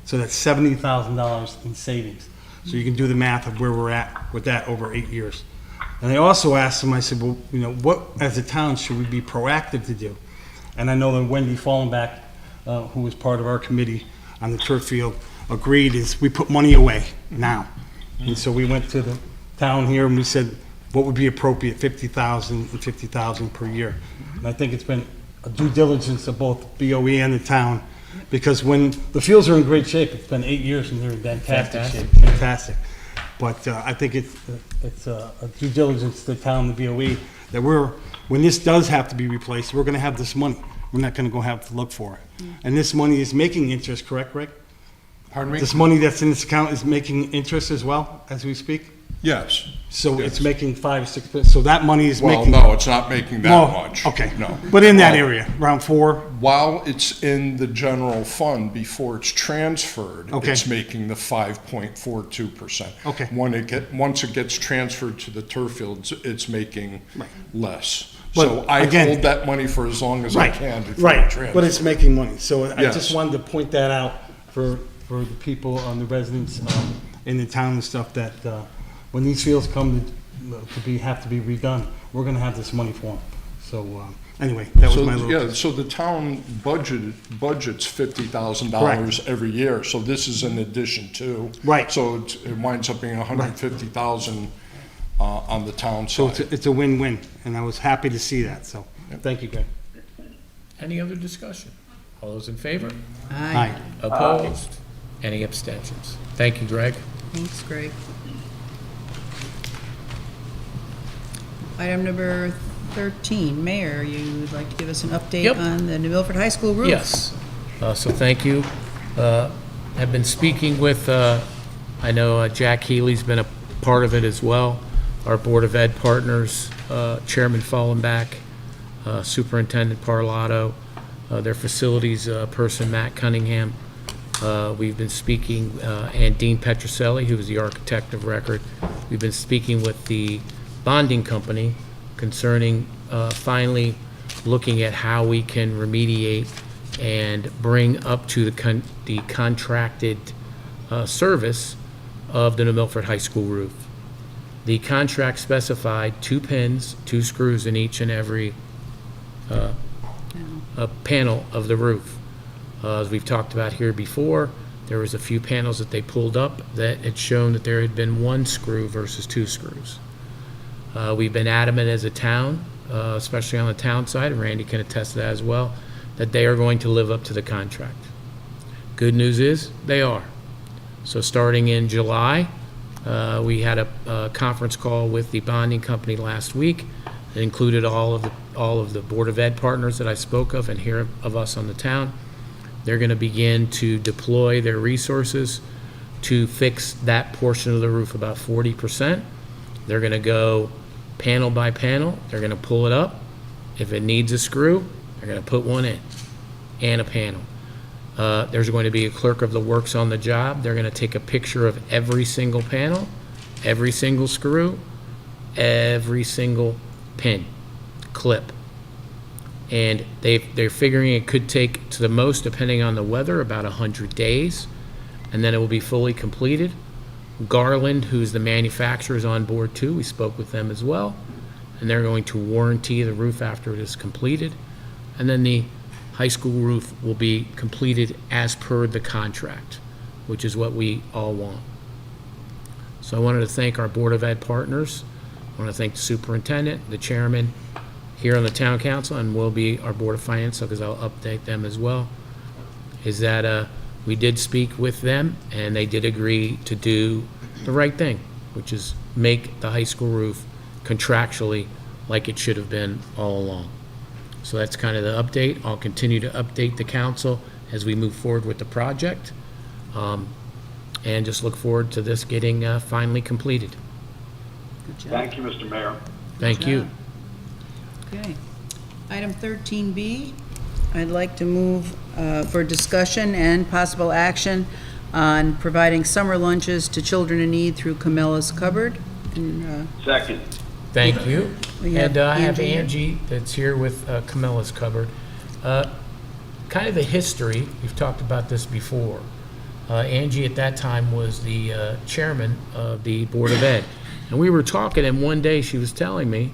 So that's $70,000 in savings. So you can do the math of where we're at with that over 8 years. And I also asked him, I said, well, what as a town should we be proactive to do? And I know that Wendy Fallenbach, who was part of our committee on the turf field, agreed is we put money away now. And so we went to the town here and we said, what would be appropriate, $50,000 and $50,000 per year? And I think it's been a due diligence of both BOE and the town, because when the fields are in great shape, it's been 8 years and they're in fantastic shape, fantastic. But I think it's a due diligence to the town, the BOE, that when this does have to be replaced, we're gonna have this money. We're not gonna go have to look for it. And this money is making interest, correct, Rick? Pardon me? This money that's in this account is making interest as well, as we speak? Yes. So Yes. it's making 5 or 6%, so that money is Well, making. no, it's not making that Well, much. Okay. No. But in that area, around 4? While it's in the general fund, before it's transferred, Okay. it's making the 5.42%. Okay. Once it gets transferred to the turf fields, it's making Right. less. But So I again- hold that money for as long as I Right, can before it right, transfers. but it's making money. So I Yes. just wanted to point that out for the people, the residents in the town and stuff, that when these fields come have to be redone, we're gonna have this money for them. So, anyway, that was So, my little. yeah, so the town budgets $50,000 every year, so this is in addition to. Right. So it winds up being $150,000 on the town So side. it's a win-win, and I was happy to see that, so, thank you, Greg. Any other discussion? All those in favor? Aye. Opposed? Any abstentions? Thank you, Greg. Thanks, Greg. Item number 13, Mayor, you'd like to give us an update Yep. on the New Milford High School roof? Yes. So thank you. Have been speaking with, I know Jack Healy's been a part of it as well, our Board of Ed partners, Chairman Fallenbach, Superintendent Parlato, their facilities person, Matt Cunningham. We've been speaking, and Dean Petroselli, who is the architect of record. We've been speaking with the bonding company, concerning finally looking at how we can remediate and bring up to the contracted service of the New Milford High School roof. The contract specified 2 pins, 2 screws in each and every panel of the roof. As we've talked about here before, there was a few panels that they pulled up that had shown that there had been 1 screw versus 2 screws. We've been adamant as a town, especially on the town side, and Randy can attest to that as well, that they are going to live up to the contract. Good news is, they are. So starting in July, we had a conference call with the bonding company last week. It included all of the Board of Ed partners that I spoke of and here of us on the town. They're going to begin to deploy their resources to fix that portion of the roof, about 40%. They're going to go panel by panel. They're going to pull it up. If it needs a screw, they're going to put one in and a panel. There's going to be a clerk of the works on the job. They're going to take a picture of every single panel, every single screw, every single pin, clip. And they're figuring it could take, to the most, depending on the weather, about 100 days, and then it will be fully completed. Garland, who's the manufacturer, is on board too. We spoke with them as well, and they're going to warranty the roof after it is completed. And then the high school roof will be completed as per the contract, which is what we all want. So I wanted to thank our Board of Ed partners. I want to thank the superintendent, the chairman here on the town council, and will be our Board of Finance, because I'll update them as well, is that we did speak with them, and they did agree to do the right thing, which is make the high school roof contractually like it should have been all along. So that's kind of the update. I'll continue to update the council as we move forward with the project, and just look forward to this getting finally completed. Good job. Thank you, Mr. Mayor. Thank you. Okay. Item 13B, I'd like to move for discussion and possible action on providing summer lunches to children in need through Camilla's Cupboard. And, Second. Thank you. We have And I have Angie here. Angie that's here with Camilla's Cupboard. Kind of the history, we've talked about this before. Angie at that time was the chairman of the Board of Ed. And we were talking, and one day she was telling me,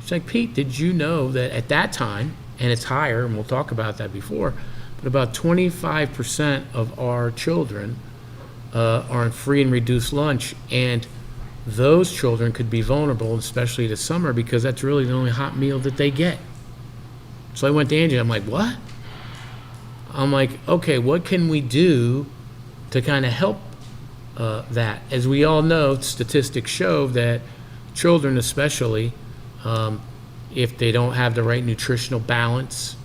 she's like, Pete, did you know that at that time, and it's higher, and we'll talk about that before, but about 25% of our children are on free and reduced lunch, and those children could be vulnerable, especially this summer, because that's really the only hot meal that they get. So I went to Angie, I'm like, what? I'm like, okay, what can we do to kind of help that? As we all know, statistics show that children especially, if they don't have the right nutritional balance,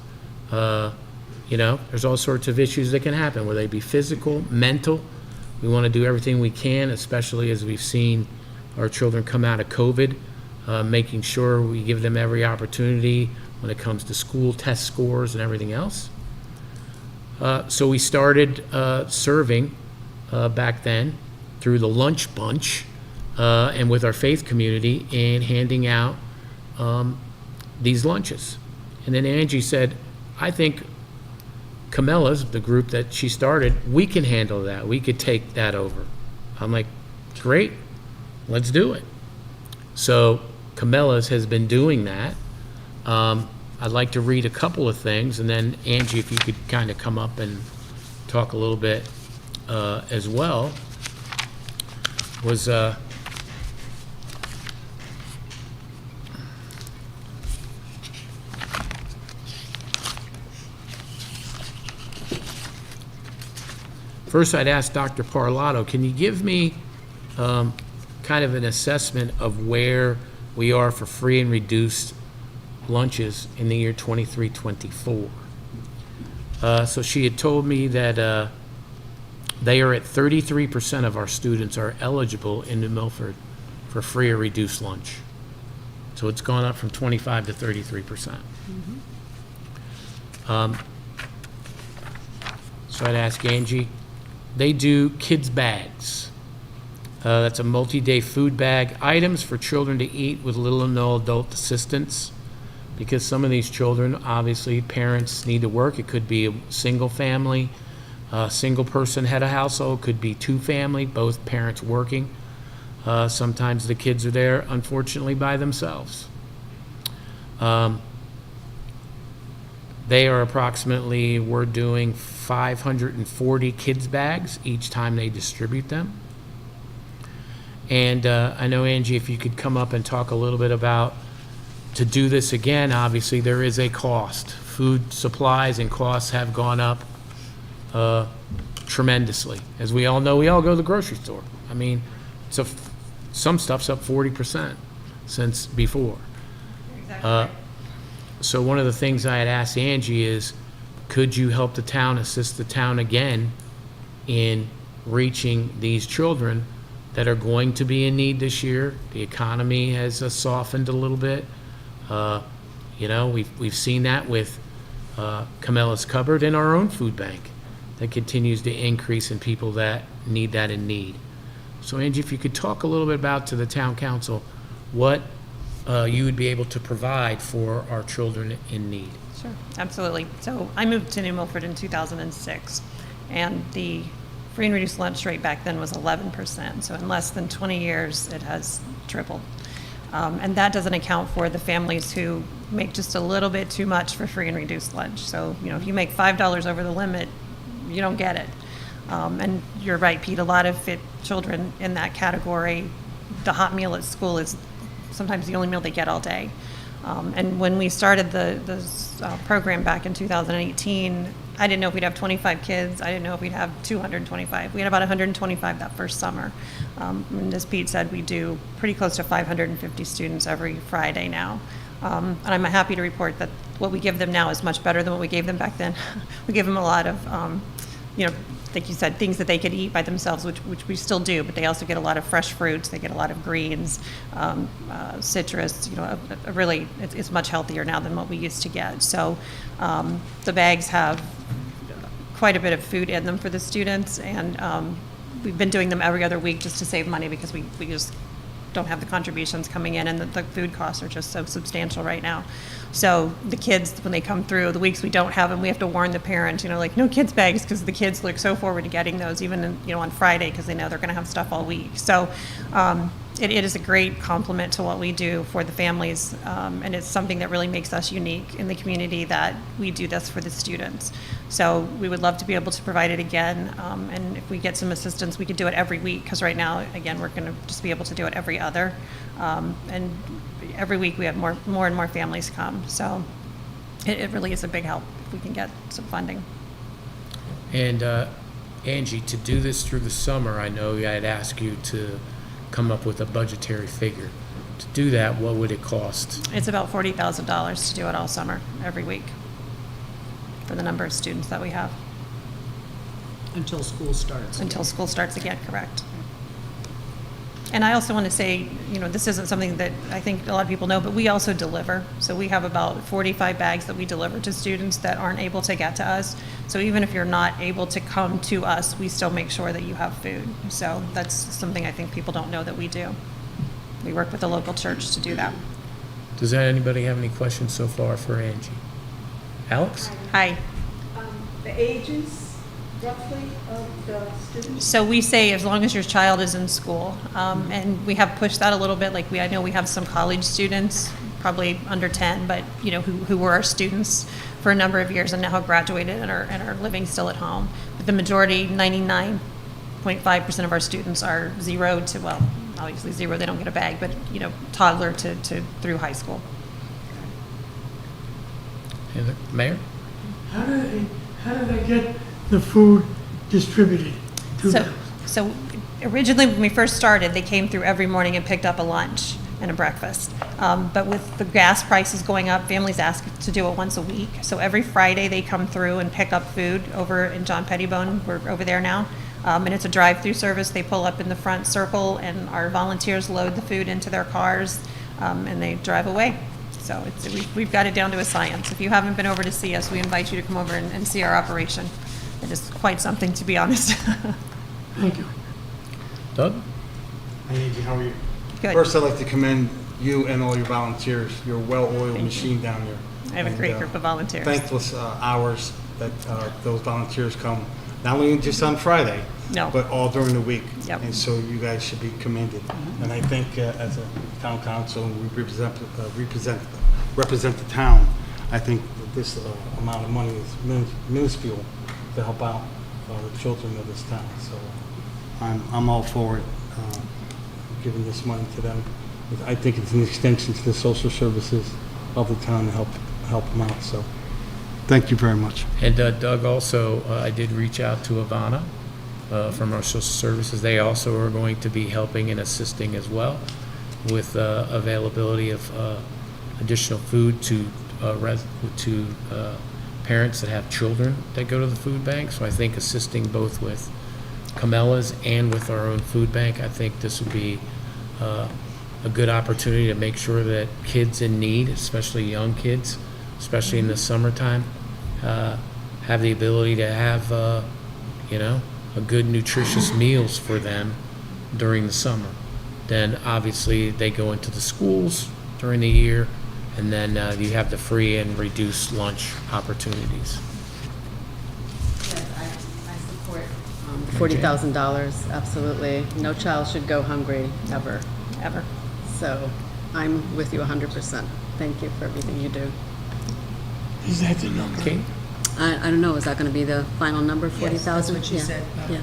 there's all sorts of issues that can happen, whether they be physical, mental. We want to do everything we can, especially as we've seen our children come out of COVID, making sure we give them every opportunity when it comes to school test scores and everything else. So we started serving back then through the Lunch Bunch and with our faith community and handing out these lunches. And then Angie said, I think Camilla's, the group that she started, we can handle that. We could take that over. I'm like, great, let's do it. So Camilla's has been doing that. I'd like to read a couple of things, and then Angie, if you could kind of come up and talk a little bit as well, was first I'd ask Dr. Parlato, can you give me kind of an assessment of where we are for free and reduced lunches in the year 23-24? So she had told me that they are at 33% of our students are eligible in New Milford for free or reduced lunch. So it's gone up from 25 to 33%. So I'd ask Angie, they do kids' bags. That's a multi-day food bag, items for children to eat with little or no adult assistance. Because some of these children, obviously, parents need to work. It could be a single family, a single person head of household, could be two family, both parents working. Sometimes the kids are there, unfortunately, by themselves. They are approximately, we're doing 540 kids bags each time they distribute them. And I know, Angie, if you could come up and talk a little bit about, to do this again, obviously, there is a cost. Food supplies and costs have gone up tremendously. As we all know, we all go to the grocery store. I mean, some stuff's up 40% since before. So one of the things I had asked Angie is, could you help the town, assist the town again in reaching these children that are going to be in need this year? The economy has softened a little bit. You know, we've seen that with Camilla's Cupboard and our own food bank that continues to increase in people that need that in need. So Angie, if you could talk a little bit about to the town council what you would be able to provide for our children in need. Sure, absolutely. So I moved to New Milford in 2006, and the free and reduced lunch rate back then was 11%. So in less than 20 years, it has tripled. And that doesn't account for the families who make just a little bit too much for free and reduced lunch. So, you know, if you make $5 over the limit, you don't get it. And you're right, Pete, a lot of children in that category, the hot meal at school is sometimes the only meal they get all day. And when we started the program back in 2018, I didn't know if we'd have 25 kids. I didn't know if we'd have 225. We had about 125 that first summer. And as Pete said, we do pretty close to 550 students every Friday now. And I'm happy to report that what we give them now is much better than what we gave them back then. We give them a lot of, you know, like you said, things that they could eat by themselves, which we still do, but they also get a lot of fresh fruits, they get a lot of greens, citrus, you know, really, it's much healthier now than what we used to get. So the bags have quite a bit of food in them for the students, and we've been doing them every other week just to save money because we just don't have the contributions coming in, and the food costs are just so substantial right now. So the kids, when they come through, the weeks we don't have them, we have to warn the parent, you know, like no kids bags, because the kids look so forward to getting those, even you know, on Friday, because they know they're going to have stuff all week. So it is a great complement to what we do for the families, and it's something that really makes us unique in the community that we do this for the students. So we would love to be able to provide it again, and if we get some assistance, we could do it every week, because right now, again, we're going to just be able to do it every other, and every week we have more and more families come. So it really is a big help if we can get some funding. And Angie, to do this through the summer, I know I had asked you to come up with a budgetary figure. To do that, what would it cost? It's about $40,000 to do it all summer, every week, for the number of students that we have. Until school starts. Until school starts again, correct. And I also want to say, you know, this isn't something that I think a lot of people know, but we also deliver. So we have about 45 bags that we deliver to students that aren't able to get to us. So even if you're not able to come to us, we still make sure that you have food. So that's something I think people don't know that we do. We work with the local church to do that. Does anybody have any questions so far for Angie? Alex? Hi. The ages roughly of the students? So we say as long as your child is in school, and we have pushed that a little bit. Like I know we have some college students, probably under 10, but you know who were our students for a number of years and now have graduated and are living still at home. But the majority, 99.5% of our students are 0 to, well, obviously 0, they don't get a bag, but you know, toddler to through high school. Mayor? How do they get the food distributed to them? So originally when we first started, they came through every morning and picked up a lunch and a breakfast. But with the gas prices going up, families ask to do it once a week. So every Friday they come through and pick up food over in John Pettibone. We're over there now. And it's a drive-through service. They pull up in the front circle and our volunteers load the food into their cars and they drive away. So we've got it down to a science. If you haven't been over to see us, we invite you to come over and see our operation. It is quite something, to be honest. Thank you. Doug? Hi, Angie, how are you? Good. First, I'd like to commend you and all your volunteers. You're a well-oiled machine down here. I have a great group of volunteers. Thankless hours that those volunteers come, not only just on Friday, No. but all during the week. Yep. And so you guys should be commended. And I think as a town council, we represent the town. I think that this amount of money is minuscule to help out the children of this town. So I'm all for it, giving this money to them. I think it's an extension to the social services of the town to help them out. So thank you very much. And Doug, also, I did reach out to Ivana from our social services. They also are going to be helping and assisting as well with availability of additional food to parents that have children that go to the food bank. So I think assisting both with Camellas and with our own food bank, I think this would be a good opportunity to make sure that kids in need, especially young kids, especially in the summertime, have the ability to have, a good nutritious meals for them during the summer. Then obviously they go into the schools during the year, and then you have the free and reduced lunch opportunities. Yes, I support $40,000, absolutely. No child should go hungry, ever. Ever. So I'm with you 100%. Thank you for everything you do. Is that the number? Okay. I don't know, is that going to be the final number, 40,000? Yes, that's what she said. about Yeah.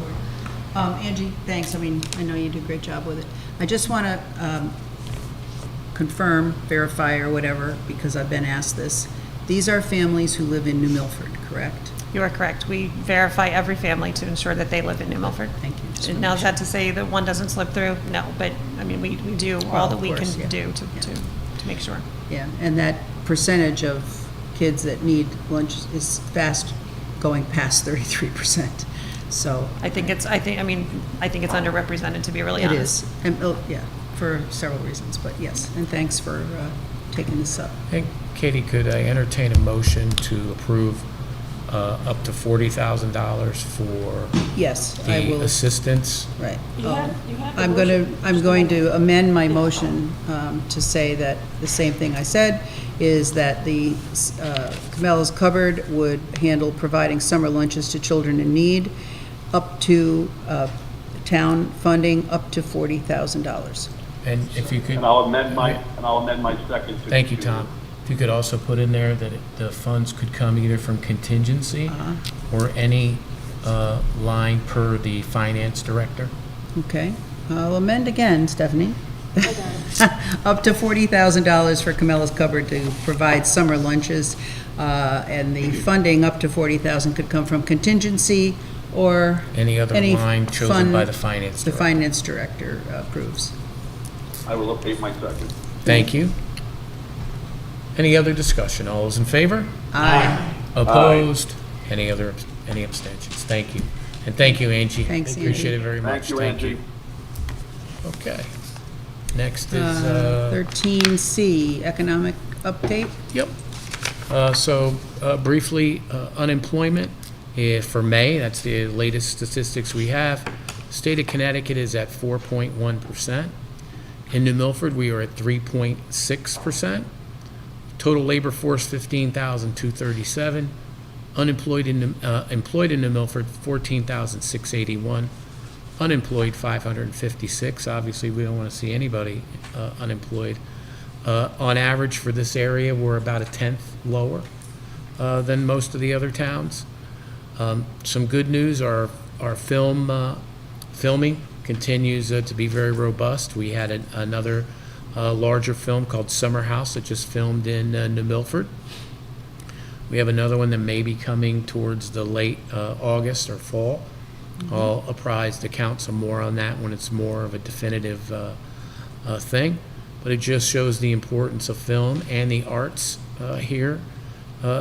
40. Angie, thanks. I mean, I know you do a great job with it. I just want to confirm, verify, or whatever, because I've been asked this. These are families who live in New Milford, correct? You are correct. We verify every family to ensure that they live in New Milford. Thank you. Just And wanna now make is that to say that one doesn't slip through? No, but, I mean, we do all that of we course, can yeah. do Yeah. to make sure. Yeah, and that percentage of kids that need lunch is fast going past 33%. So I think it's underrepresented, to be really it honest. is, and, yeah, for several reasons, but yes, and thanks for taking this up. Hey, Katie, could I entertain a motion to approve up to $40,000 for Yes, I the will, assistance? right. You have the I'm motion. going to amend my motion to say that the same thing I said, is that the Camellas Cupboard would handle providing summer lunches to children in need, up to town funding, up to $40,000. And if you could. And I'll amend my second to. Thank you, Tom. If you could also put in there that the funds could come either from contingency or any line per the finance director. Okay, I'll amend again, Stephanie. Up to $40,000 for Camellas Cupboard to provide summer lunches, and the funding up to $40,000 could come from contingency or Any other line chosen fund by the finance the director. finance director approves. I will update my second. Thank you. Any other discussion? All those in favor? Aye. Opposed? Any abstentions? Thank you. And thank you, Angie. Thanks, Appreciate Angie. it very much. Thank you, Angie. Okay. Next is, 13C, economic update. Yep. So briefly, unemployment for May, that's the latest statistics we have. State of Connecticut is at 4.1%. In New Milford, we are at 3.6%. Total labor force, 15,237. Employed in New Milford, 14,681. Unemployed, 556. Obviously, we don't want to see anybody unemployed. On average for this area, we're about a tenth lower than most of the other towns. Some good news, our filming continues to be very robust. We had another larger film called Summer House that just filmed in New Milford. We have another one that may be coming towards the late August or fall. I'll apprise the council more on that when it's more of a definitive thing. But it just shows the importance of film and the arts here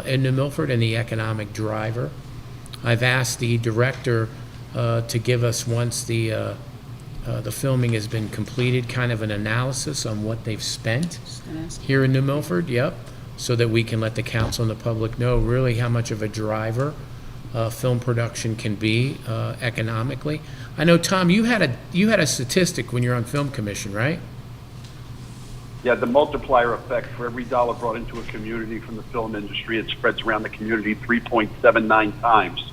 in New Milford and the economic driver. I've asked the director to give us, once the filming has been completed, kind of an analysis on what they've spent here in New Milford, so that we can let the council and the public know really how much of a driver film production can be economically. I know, Tom, you had a statistic when you're on Film Commission, right? Yeah, the multiplier effect for every dollar brought into a community from the film industry, it spreads around the community 3.79 times.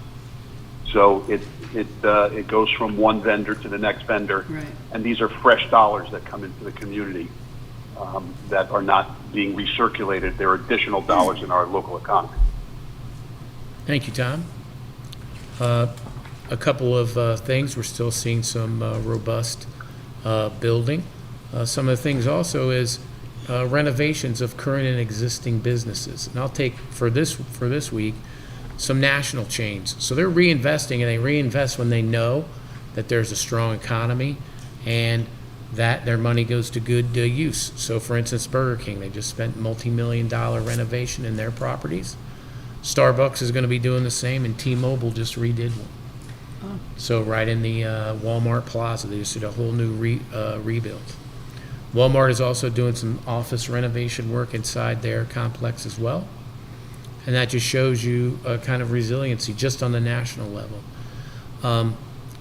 So it goes from one vendor to the next vendor, Right. and these are fresh dollars that come into the community that are not being recirculated. They're additional dollars in our local economy. Thank you, Tom. A couple of things, we're still seeing some robust building. Some of the things also is renovations of current and existing businesses. And I'll take, for this week, some national chains. So they're reinvesting, and they reinvest when they know that there's a strong economy and that their money goes to good use. So for instance, Burger King, they just spent multi-million-dollar renovation in their properties. Starbucks is going to be doing the same, and T-Mobile just redid one. So right in the Walmart Plaza, they just did a whole new rebuild. Walmart is also doing some office renovation work inside their complex as well. And that just shows you a kind of resiliency just on the national level. A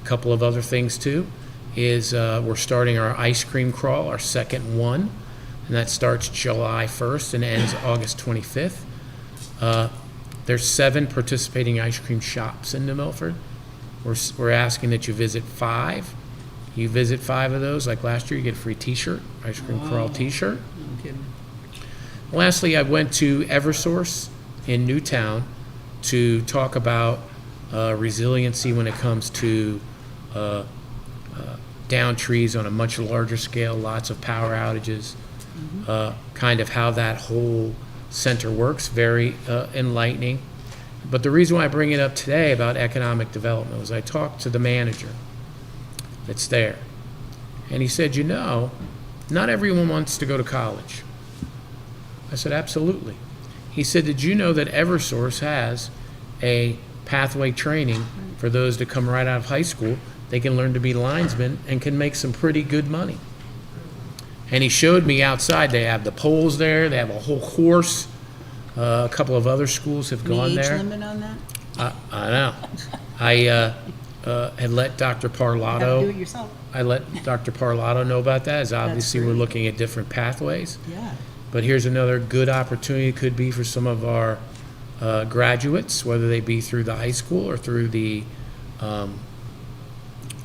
couple of other things too is we're starting our ice cream crawl, our second one, and that starts July 1st and ends August 25th. There's 7 participating ice cream shops in New Milford. We're asking that you visit 5. You visit 5 of those, like last year, you get a free t-shirt, ice cream crawl t-shirt. No kidding. Lastly, I went to Eversource in Newtown to talk about resiliency when it comes to down trees on a much larger scale, lots of power outages, kind of how that whole center works, very enlightening. But the reason why I bring it up today about economic development was I talked to the manager that's there, and he said, you know, not everyone wants to go to college. I said, absolutely. He said, did you know that Eversource has a pathway training for those that come right out of high school? They can learn to be linesmen and can make some pretty good money. And he showed me outside, they have the poles there, they have a whole course. A couple of other schools have gone there. Any age limit on that? I know. I had let Dr. Parlato. Do it yourself. I let Dr. Parlato know about that, as obviously we're looking at different pathways. Yeah. But here's another good opportunity, could be for some of our graduates, whether they be through the high school or through the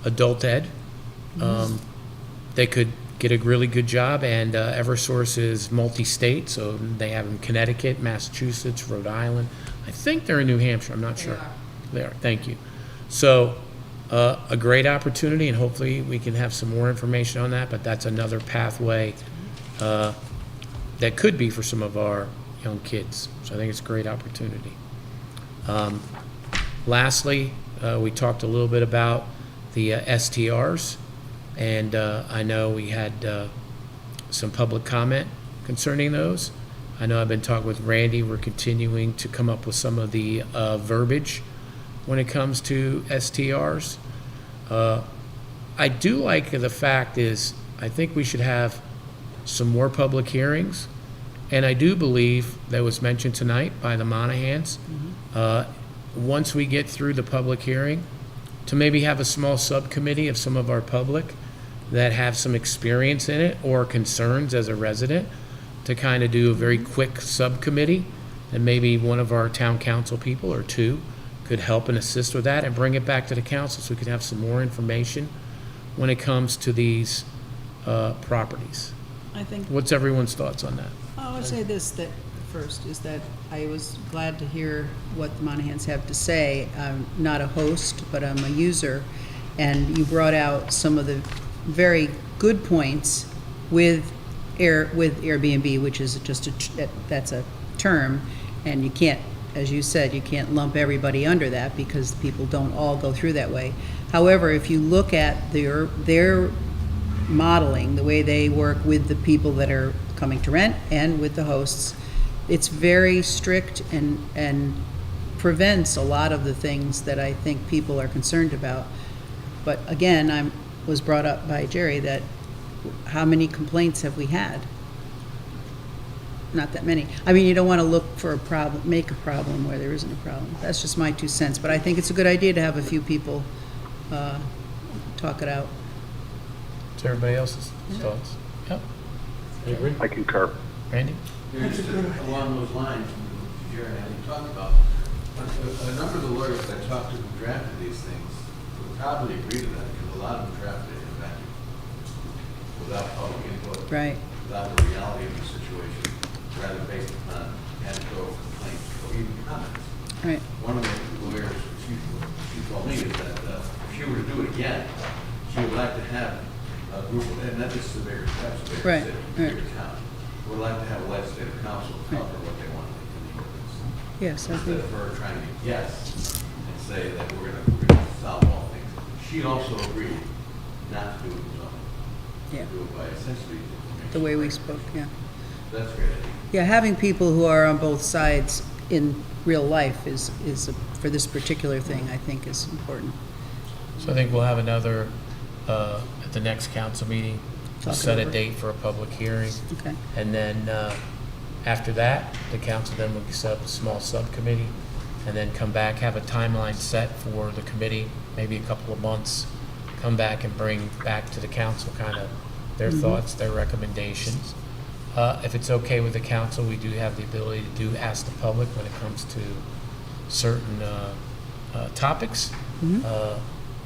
adult ed. They could get a really good job, and Eversource is multi-state, so they have in Connecticut, Massachusetts, Rhode Island. I think they're in New Hampshire, I'm not sure. They are, thank you. So a great opportunity, and hopefully we can have some more information on that, but that's another pathway that could be for some of our young kids. So I think it's a great opportunity. Lastly, we talked a little bit about the STRs, and I know we had some public comment concerning those. I know I've been talking with Randy. We're continuing to come up with some of the verbiage when it comes to STRs. I do like the fact is I think we should have some more public hearings, and I do believe that was mentioned tonight by the Monahans. Once we get through the public hearing, to maybe have a small subcommittee of some of our public that have some experience in it or concerns as a resident, to kind of do a very quick subcommittee, and maybe one of our town council people or 2 could help and assist with that and bring it back to the council so we can have some more information when it comes to these properties. I think, What's everyone's thoughts on that? I would say this, that first, is that I was glad to hear what the Monahans have to say. I'm not a host, but I'm a user, and you brought out some of the very good points with Airbnb, which is just that's a term, and you can't, as you said, you can't lump everybody under that because people don't all go through that way. However, if you look at their modeling, the way they work with the people that are coming to rent and with the hosts, it's very strict and prevents a lot of the things that I think people are concerned about. But again, was brought up by Jerry that how many complaints have we had? not that many. I mean, you don't want to look for a problem, make a problem where there isn't a problem. That's just my 2 cents, but I think it's a good idea to have a few people talk it out. Is everybody else's thoughts? Yep. You agree? I concur. Randy? Just along those lines, Jerry and I talked about, a number of the lawyers I talked to who drafted these things would probably agree to that, because a lot of them drafted it in a vacuum, without public input. Right. Without the reality of the situation, rather based upon anecdotal complaints or even comments. Right. One of the lawyers, she told me is that if she were to do it again, she would like to have a group of, and not just the bigger steps, the Right, bigger city, bigger town, would like to have a legislative council tell her what they want to make in the ordinance. Yes, I Instead think, of her trying to guess and say that we're gonna solve all things. She also agreed not to do it alone. yeah, Do it by essentially information. the way we spoke, yeah. That's a great idea. Yeah, having people who are on both sides in real life is for this particular thing, I think is important. So I think we'll have another, at the next council meeting, we'll Talk it set a over. date for a public hearing. Okay. And then, after that, the council then will set up a small subcommittee and then come back, have a timeline set for the committee, maybe a couple of months, come back and bring back to the council kind of their thoughts, their recommendations. If it's okay with the council, we do have the ability to do ask the public when it comes to certain topics.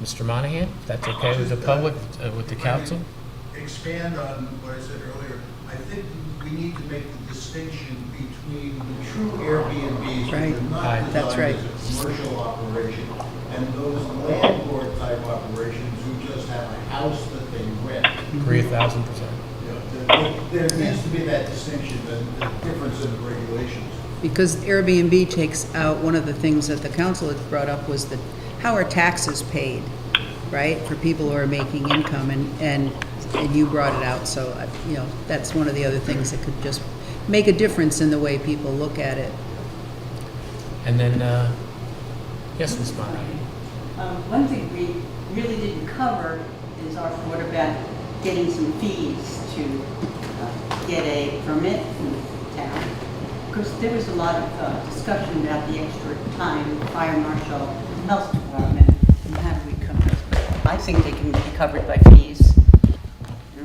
Mr. Monahan, if that's okay with the public, with the council? Expand on what I said earlier. I think we need to make the distinction between the true Airbnbs, Right. which are not Right, that's designed right. as a commercial operation, and those landlord type operations who just have a house that they rent. Agree 1,000%. You know, there needs to be that distinction, the difference in the regulations. Because Airbnb takes out, one of the things that the council had brought up was that, how are taxes paid, right, for people who are making income, and you brought it out, so, you know, that's one of the other things that could just make a difference in the way people look at it. And then, yes, Ms. Monahan? One thing we really didn't cover is our thought about getting some fees to get a permit from the town. Because there was a lot of discussion about the extra time, fire marshal, health department, and how do we cover it? I think they can be covered by fees.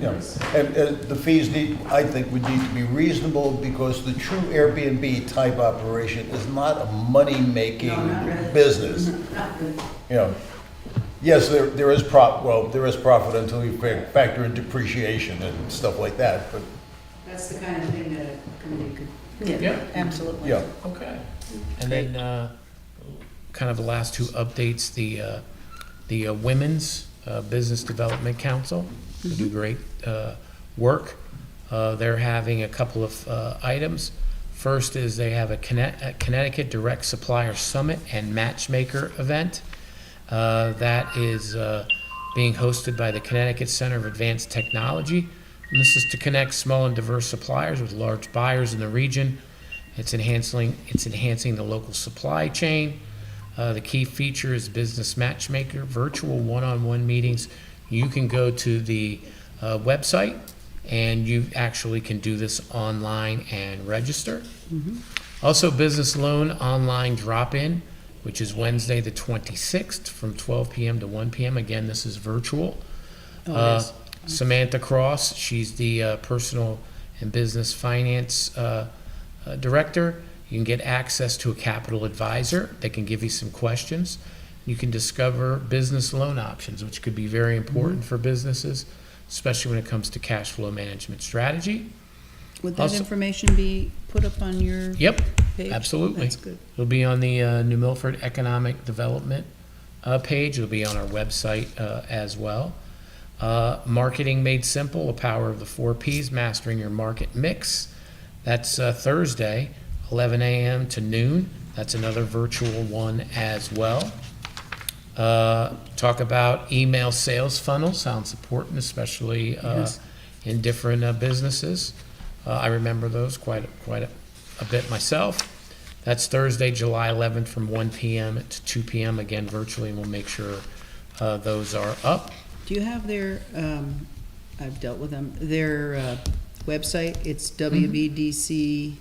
Yeah, and the fees I think, would need to be reasonable, because the true Airbnb type operation is not a money-making business. You know, yes, there is profit until you factor in depreciation and stuff like that, but. That's the kind of thing that a committee could. Yeah. Absolutely. Yeah. Okay. And then, kind of the last two updates, the Women's Business Development Council, who do great work. They're having a couple of items. First is they have a Connecticut Direct Supplier Summit and Matchmaker event. That is being hosted by the Connecticut Center of Advanced Technology. And this is to connect small and diverse suppliers with large buyers in the region. It's enhancing the local supply chain. The key feature is Business Matchmaker, virtual one-on-one meetings. You can go to the website, and you actually can do this online and register. Also, Business Loan Online Drop-In, which is Wednesday the 26th from 12 p.m. to 1 p.m. Again, this is virtual. Samantha Cross, she's the Personal and Business Finance Director. You can get access to a capital advisor. They can give you some questions. You can discover business loan options, which could be very important for businesses, especially when it comes to cash flow management strategy. Would that Also- information be put up on your Yep, page? absolutely. That's good. It'll be on the New Milford Economic Development page. It'll be on our website as well. Marketing Made Simple, the power of the 4 Ps, mastering your market mix. That's Thursday, 11 a.m. to noon. That's another virtual one as well. Talk about email sales funnels. Sounds important, especially in different businesses. I remember those quite a bit myself. That's Thursday, July 11th from 1 p.m. to 2 p.m. Again, virtually, and we'll make sure those are up. Do you have their, I've dealt with them, their website? It's WBDC,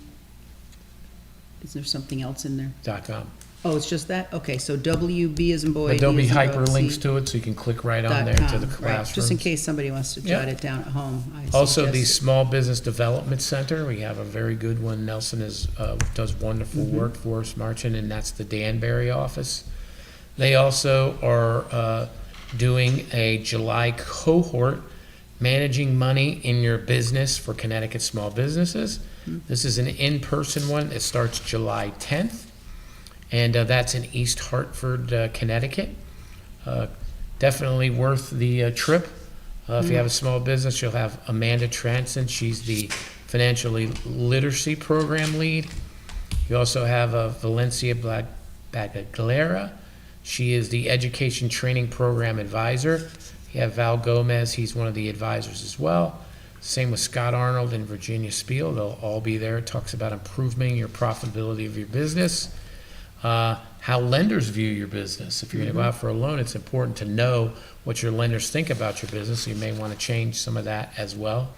is there something else in there? .com. Oh, it's just that? Okay, so WB as in boy. But there'll be D as in dog, hyperlinks C to it, so you can click right on dot there to com, the right, classrooms. just in case somebody wants to Yeah. jot it down at home. I Also, the suggest it. Small Business Development Center, we have a very good one. Nelson does wonderful work for us, Marching, and that's the Danbury office. They also are doing a July cohort, Managing Money in Your Business for Connecticut Small Businesses. This is an in-person one. It starts July 10th, and that's in East Hartford, Connecticut. Definitely worth the trip. If you have a small business, you'll have Amanda Transon. She's the Financial Literacy Program lead. You also have Valencia Bagaglera. She is the Education Training Program Advisor. You have Val Gomez. He's one of the advisors as well. Same with Scott Arnold and Virginia Spiel. They'll all be there. It talks about improving your profitability of your business. How lenders view your business. If you're going to go out for a loan, it's important to know what your lenders think about your business. You may want to change some of that as well.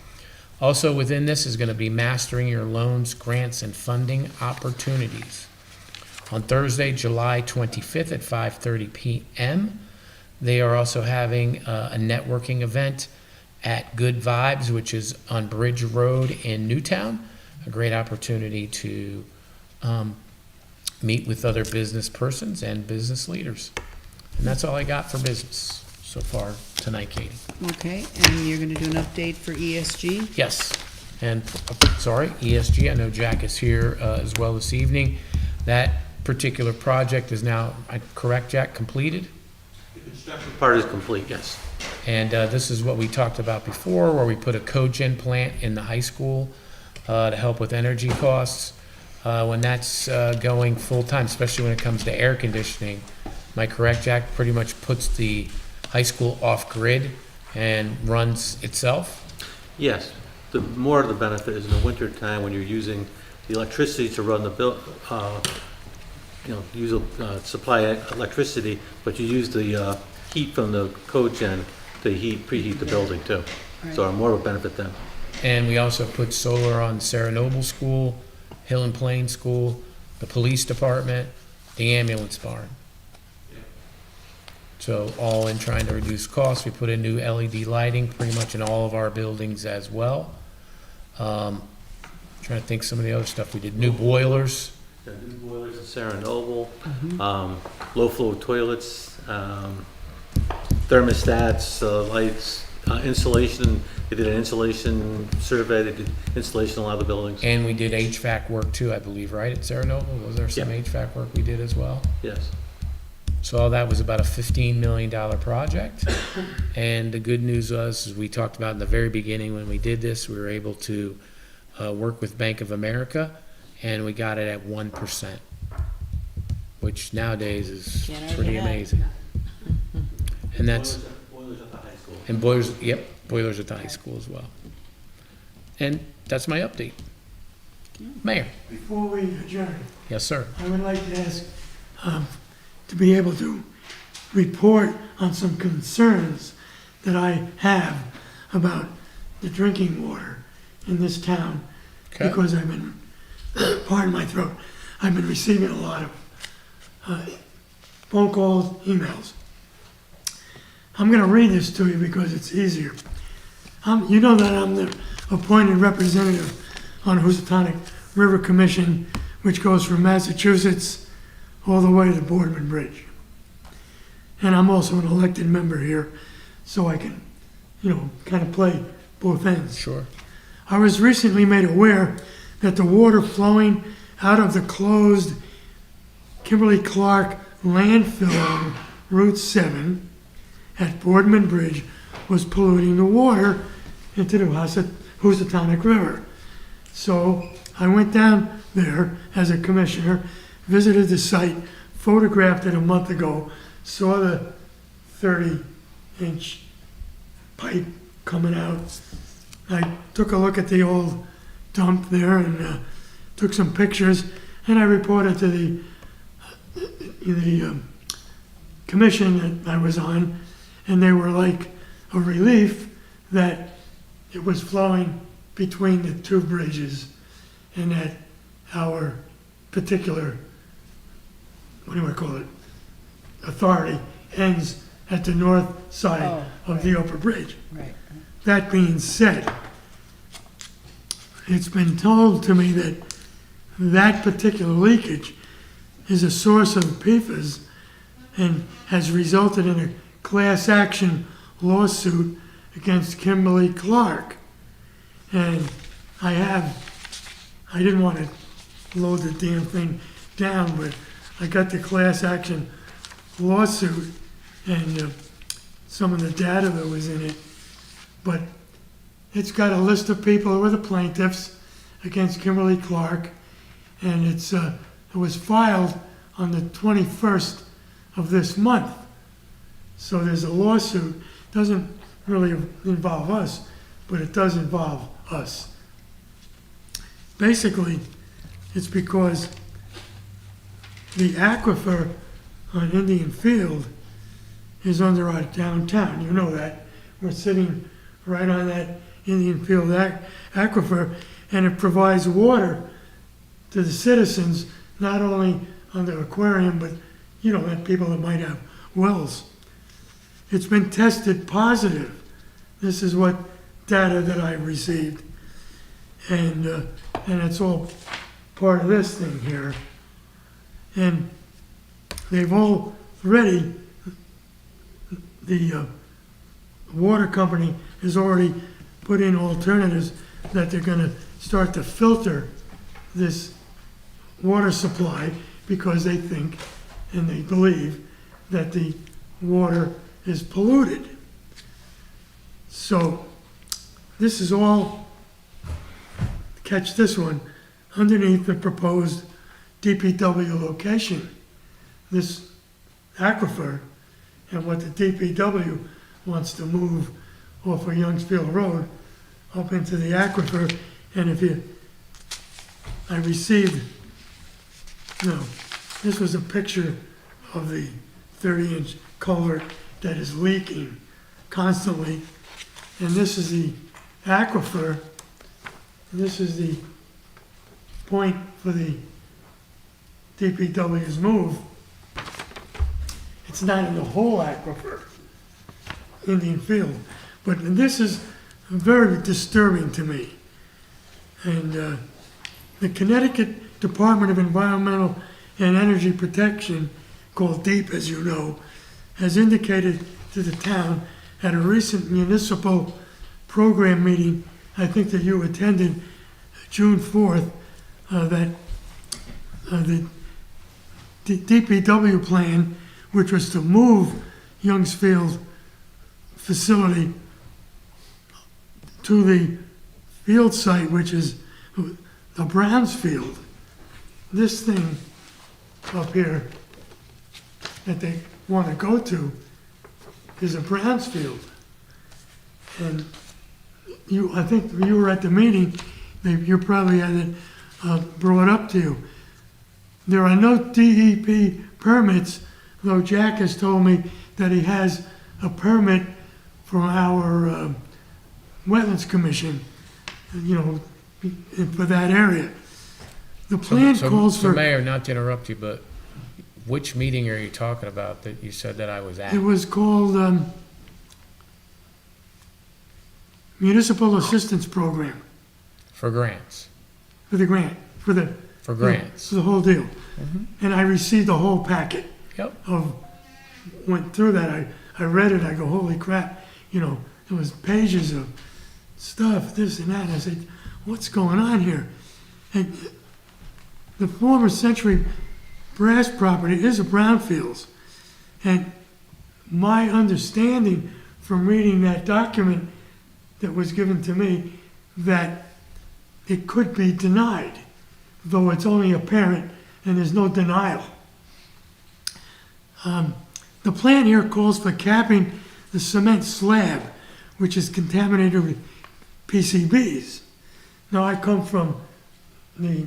Also within this is going to be mastering your loans, grants, and funding opportunities. On Thursday, July 25th at 5:30 p.m., they are also having a networking event at Good Vibes, which is on Bridge Road in Newtown. A great opportunity to meet with other business persons and business leaders. And that's all I got for business so far tonight, Katie. Okay, and you're gonna do an update for ESG? Yes, and, sorry, ESG, I know Jack is here as well this evening. That particular project is now, correct, Jack, completed? The construction part is complete, yes. And this is what we talked about before, where we put a cogen plant in the high school to help with energy costs. When that's going full-time, especially when it comes to air conditioning, am I correct, Jack? Pretty much puts the high school off-grid and runs itself? Yes, the more of the benefit is in the winter time when you're using the electricity to run the supply electricity, but you use the heat from the cogen to preheat the building too. So more of a benefit then. And we also put solar on Sarah Noble School, Hill and Plain School, the police department, the ambulance barn. So all in trying to reduce costs. We put in new LED lighting pretty much in all of our buildings as well. Trying to think some of the other stuff we did. New boilers. Yeah, new boilers at Sarah Noble, low flow toilets, thermostats, lights, insulation. They did an insulation survey. They did insulation in a lot of the buildings. And we did HVAC work too, I believe, right, at Sarah Noble? Was there some HVAC work we did as well? Yes. So all that was about a $15 million project. And the good news was, as we talked about in the very beginning when we did this, we were able to work with Bank of America, and we got it at 1%, which nowadays is pretty amazing. And that's, Boilers at the high school. and boilers, yep, boilers at the high school as well. And that's my update. Mayor? Before we adjourn, Yes, sir. I would like to ask to be able to report on some concerns that I have about the drinking water in this town. Okay. Because I've been, pardon my throat, I've been receiving a lot of phone calls, emails. I'm going to read this to you because it's easier. You know that I'm the appointed representative on Housatonic River Commission, which goes from Massachusetts all the way to Boardman Bridge. And I'm also an elected member here, so I can, kind of play both ends. Sure. I was recently made aware that the water flowing out of the closed Kimberly-Clark landfill on Route 7 at Boardman Bridge was polluting the water into the Housatonic River. So I went down there as a commissioner, visited the site, photographed it a month ago, saw the 30-inch pipe coming out. I took a look at the old dump there and took some pictures, and I reported to the commission that I was on, and they were like a relief that it was flowing between the two bridges, and that our particular, what do I call it, authority ends at the north side of the upper bridge. Right. That being said, it's been told to me that that particular leakage is a source of PFAS and has resulted in a class action lawsuit against Kimberly Clark. And I didn't want to load the damn thing down, but I got the class action lawsuit and some of the data that was in it. But it's got a list of people who are the plaintiffs against Kimberly Clark, and it was filed on the 21st of this month. So there's a lawsuit. Doesn't really involve us, but it does involve us. Basically, it's because the aquifer on Indian Field is under our downtown. You know that. We're sitting right on that Indian Field aquifer, and it provides water to the citizens, not only on the aquarium, but and people that might have wells. It's been tested positive. This is what data that I received, and it's all part of this thing here. And they've already, the water company has already put in alternatives that they're going to start to filter this water supply because they think and they believe that the water is polluted. So this is all, catch this one, underneath the proposed DPW location. This aquifer and what the DPW wants to move off of Youngsfield Road up into the aquifer. And I received, this was a picture of the 30-inch culvert that is leaking constantly. And this is the aquifer. And this is the point for the DPW's move. It's not in the whole aquifer, Indian Field. But this is very disturbing to me. And the Connecticut Department of Environmental and Energy Protection, called DEEP as you know, has indicated to the town at a recent municipal program meeting, I think that you attended June 4th, that the DPW plan, which was to move Youngsfield facility to the field site, which is the Browns Field. This thing up here that they want to go is a Browns Field. And I think you were at the meeting, you probably had it brought up to you. There are no DEP permits, though Jack has told me that he has a permit from our Wetlands Commission, for that area. The plan calls for... So Mayor, not to interrupt you, but which meeting are you talking about that you said that I was at? It was called Municipal Assistance Program. For grants? For the grant, for grants. For the whole deal. And I received the whole packet. Yep. Went through that. I read it. I go, holy crap. There was pages of stuff, this and that. And I said, what's going on here? And the former Century Brass property is a brownfields. And my understanding from reading that document that was given to me, that it could be denied, though it's only apparent and there's no denial. The plan here calls for capping the cement slab, which is contaminated with PCBs. Now, I come from the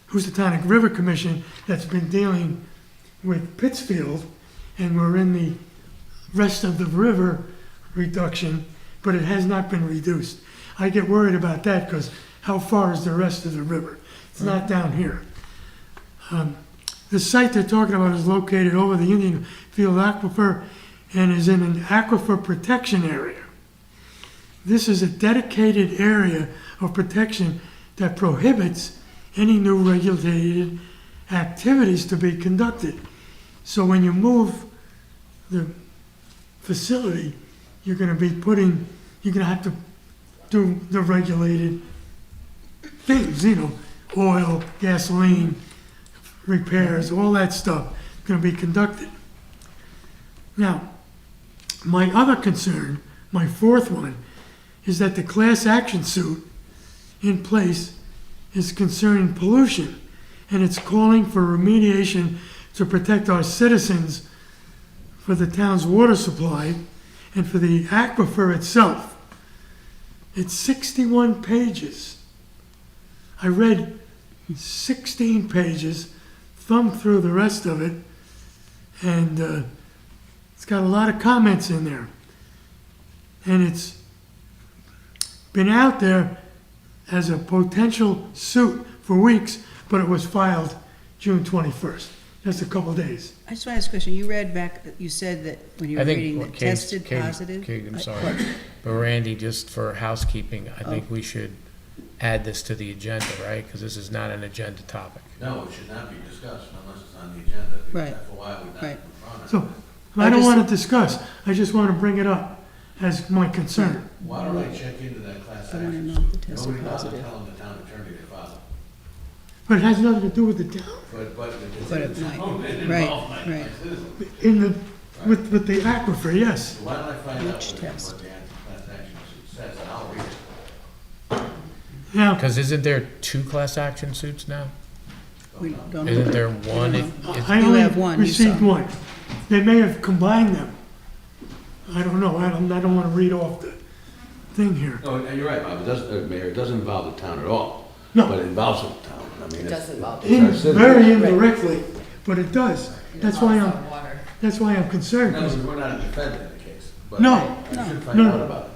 Housatonic River Commission that's been dealing with Pittsfield, and we're in the rest of the river reduction, but it has not been reduced. I get worried about that because how far is the rest of the river? It's not down here. The site they're talking about is located over the Indian Field Aquifer and is in an aquifer protection area. This is a dedicated area of protection that prohibits any new regulated activities to be conducted. So when you move the facility, you're going to have to do the regulated things, oil, gasoline, repairs, all that stuff going to be conducted. Now, my other concern, my fourth one, is that the class action suit in place is concerning pollution, and it's calling for remediation to protect our citizens, for the town's water supply, and for the aquifer itself. It's 61 pages. I read 16 pages, thumbed through the rest of it, and it's got a lot of comments in there. And it's been out there as a potential suit for weeks, but it was filed June 21st. Just a couple days. I just want to ask a question. You read back, you said that when you were reading that tested positive? Kate, I'm sorry. But Randy, just for housekeeping, I think we should add this to the agenda, right? Because this is not an agenda topic. No, it should not be discussed unless it's on the agenda. Because Right. that's why we're not Right. on it. So I don't want to discuss. I just want to bring it up as my concern. Why don't I check into that class I wanna action know suit? if the test is Nobody bothered positive. telling the town attorney to file it. But it has nothing to do with the town. But it might. Right, right. With the aquifer, yes. Why don't I find out Which what test? the class action suit says, and I'll read it. Now, Because isn't there 2 class action suits now? We don't know. Isn't there one? I You only have one, you received saw. one. They may have combined them. I don't know. I don't want to read off the thing here. No, and you're right, Bob, it doesn't, Mayor, it doesn't involve the town at all. No. But it involves the town. I mean, does involve it's our citizens. Very indirectly, but it does. That's why I'm concerned. No, we're not a defendant in the case. But No, I should find no. out about it.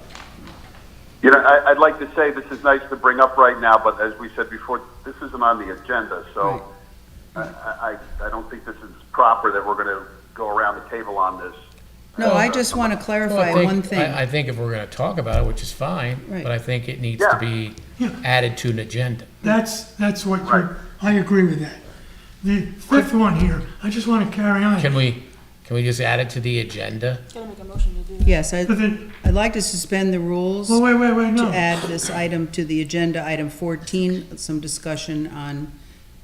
You know, I'd like to say this is nice to bring up right now, but as we said before, this isn't on the agenda, so I don't think this is proper that we're going to go around the table on this. No, I just want to clarify one thing. I think if we're going to talk about it, which is fine, Right. but I think it needs Yeah. to be Yeah. added to an agenda. That's what Right. I agree with that. The fifth one here, I just want to carry on. Can we just add it to the agenda? Gotta make a motion to do that. Yes, But then, I'd like to suspend the rules well, wait, to no. add this item to the agenda, item 14, some discussion on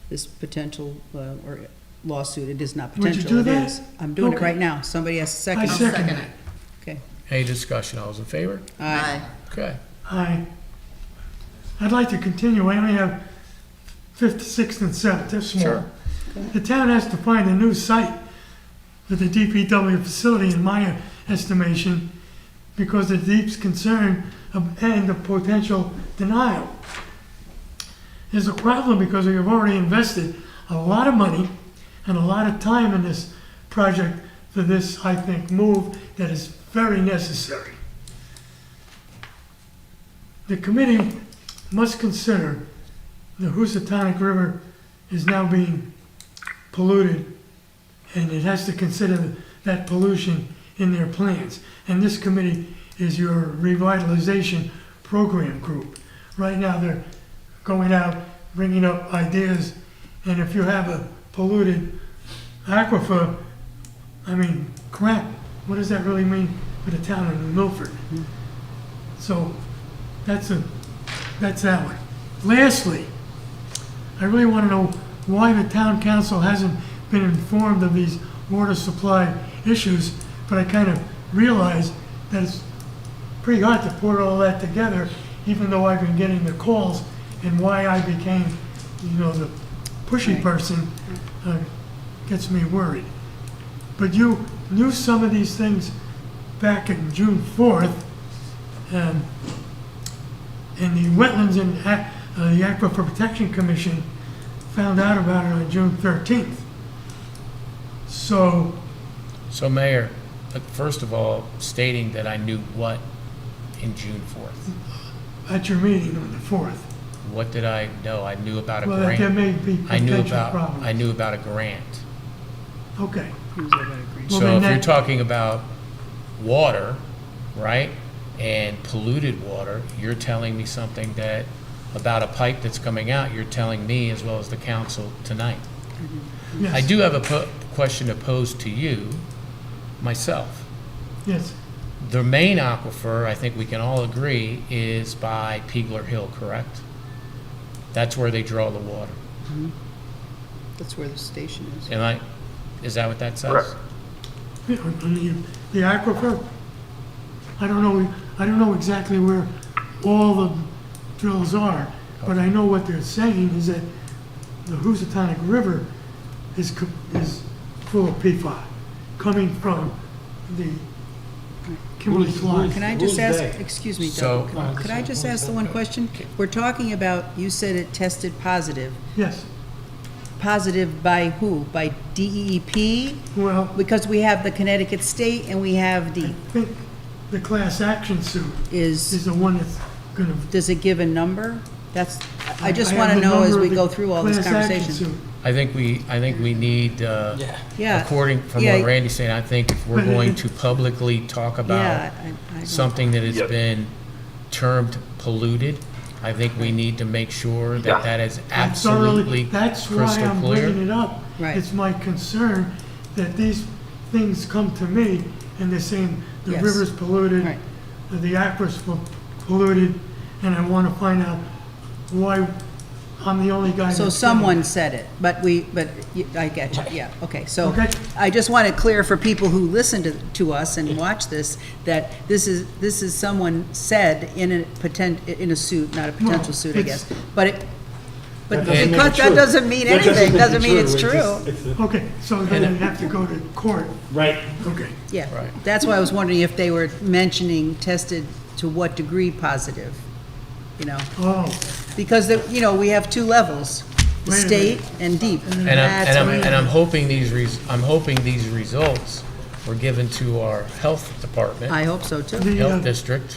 this potential or lawsuit. It is not Would you potential, do it that? is. I'm doing it Okay. right now. Somebody has a second. I second it. Okay. Any discussion? All those in favor? Aye. Okay. I'd like to continue. I only have 5th, 6th, and 7th. They're small. Sure. The town has to find a new site for the DPW facility, in my estimation, because of the deep concern and the potential denial. There's a problem because we have already invested a lot of money and a lot of time in this project for this, I think, move that is very necessary. The committee must consider the Housatonic River is now being polluted, and it has to consider that pollution in their plans. And this committee is your revitalization program group. Right now, they're going out, bringing up ideas, and if you have a polluted aquifer, I mean, crap, what does that really mean for the town of Milford? So, that's that one. Lastly, I really want to know why the town council hasn't been informed of these water supply issues, but I kind of realize that it's pretty hard to put all that together, even though I've been getting the calls, and why I became, the pushy person gets me worried. But you knew some of these things back in June 4th, and the Wetlands and the Aquifer Protection Commission found out about it on June 13th. So, Mayor, first of all, stating that I knew what in June 4th. at your meeting on the 4th. What did I know? I knew about a Well, that there grant. may be I knew potential about, problems. I knew about a grant. Okay. Well, So then if you're that- talking about water, right, and polluted water, you're telling me something that, about a pipe that's coming out, you're telling me as well as the council tonight. Yes. I do have a question to pose to you, myself. Yes, The main aquifer, I think we can all agree, is by Peegler Hill, correct? That's where they draw the water. That's where the station is. Is that what that says? Correct. yeah, on the aquifer, I don't know exactly where all the drills are, but I know what they're saying is that the Housatonic River is full of PFAS coming from the Kimberly Clark. Can I just ask, excuse me, So- Doug, could I just ask the one question? We're talking about, you said it tested positive. Yes, Positive by who? By DEP? well, Because we have the Connecticut State and we have I think the class action suit is is, the one that's gonna. does it give a number? That's, I just have want to the know as number we of the go through all this class action conversation. suit. I think we need, Yeah. according, from Yeah. what Randy's saying, I think if we're But it- going to publicly talk about Yeah, I don't- something that has Yep. been termed polluted, I think we need to make sure Yeah. that that is I'm absolutely That's why crystal I'm clear. bringing it up. Right. It's my concern that these things come to me and they're saying the Yes. river's polluted, Right. the aquifers polluted, and I want to find out why I'm the only guy that's So getting someone it. said it, but I get you, yeah, okay. So Okay. I just want it clear for people who listen to us and watch this, that this is someone said in a suit, not a potential suit, I it's- guess. But doesn't make it because that true. doesn't mean That doesn't anything, make doesn't it mean it's true. true. Okay, so then you have to go to court. Right. Okay. Yeah, Right. that's why I was wondering if they were mentioning tested to what degree positive, you know? Oh, Because, we have two levels, the Wait a state and deep. And That's I'm, what- and I'm hoping I'm hoping these results were given to our health department, I hope so too. the health district.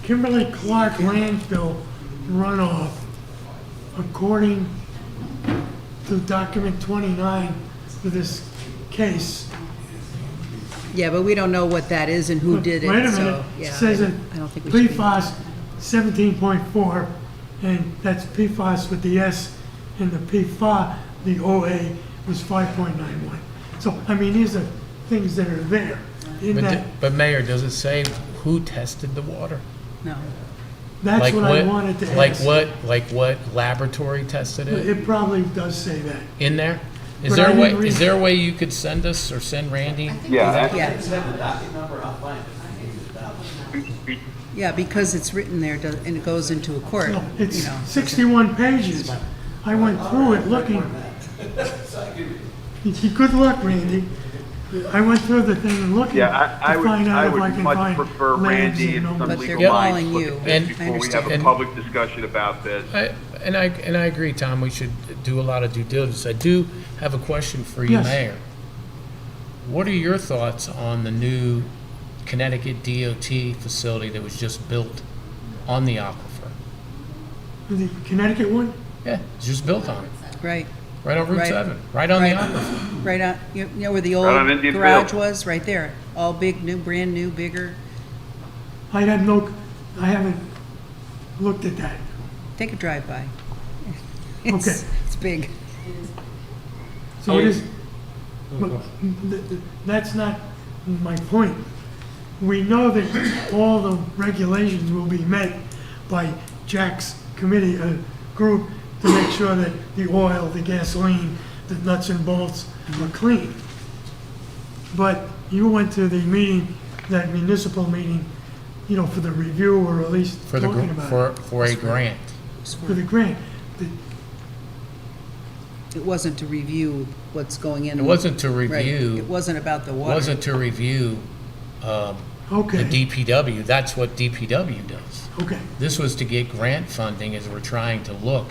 Kimberly Clark landfill runoff, according to document 29 for this case. Yeah, but we don't know what that is and who did it, Wait a so, minute, yeah. it says that I don't think we should be- PFAS 17.4, and that's PFAS with the S, and the PFA, the OA, was 5.91. So, I mean, these are things that are there in that, But Mayor, does it say who tested the water? No. that's Like what I wanted to ask. Like what laboratory tested it? It probably does say that. In there? Is But there I a way, didn't read- is there a way you could send us or send Randy? Yeah. Yeah. Yeah, because it's written there and it goes into a court, No, you it's know. 61 pages. I went through it looking. Good luck, Randy. I went through the thing and looking Yeah, I to would, find I out if I would can much find prefer labs Randy and and some numbers. But they're legal minds calling look you. at this And- before we have a understand. public discussion about this. And I agree, Tom, we should do a lot of due diligence. I do have a question for you, Yes. Mayor. What are your thoughts on the new Connecticut DOT facility that was just built on the aquifer? The Connecticut one? Yeah, it's just built on it, Right, right on Route Right. 7, right on the Right. aquifer. right on, you know where the old Right on Indian garage Field. was? Right there. All big, new, brand new, bigger. I haven't looked at that. Take a drive-by. Okay. It's big. So it is, but that's not my point. We know that all the regulations will be met by Jack's committee, group, to make sure that the oil, the gasoline, the nuts and bolts are clean. But you went to the meeting, that municipal meeting, for the review, or at least For talking about it, for a grant. for the grant. It wasn't to review what's going in. It wasn't to Right. review, It wasn't about the it water. wasn't to review the Okay, DPW. That's what DPW does. okay. This was to get grant funding as we're trying to look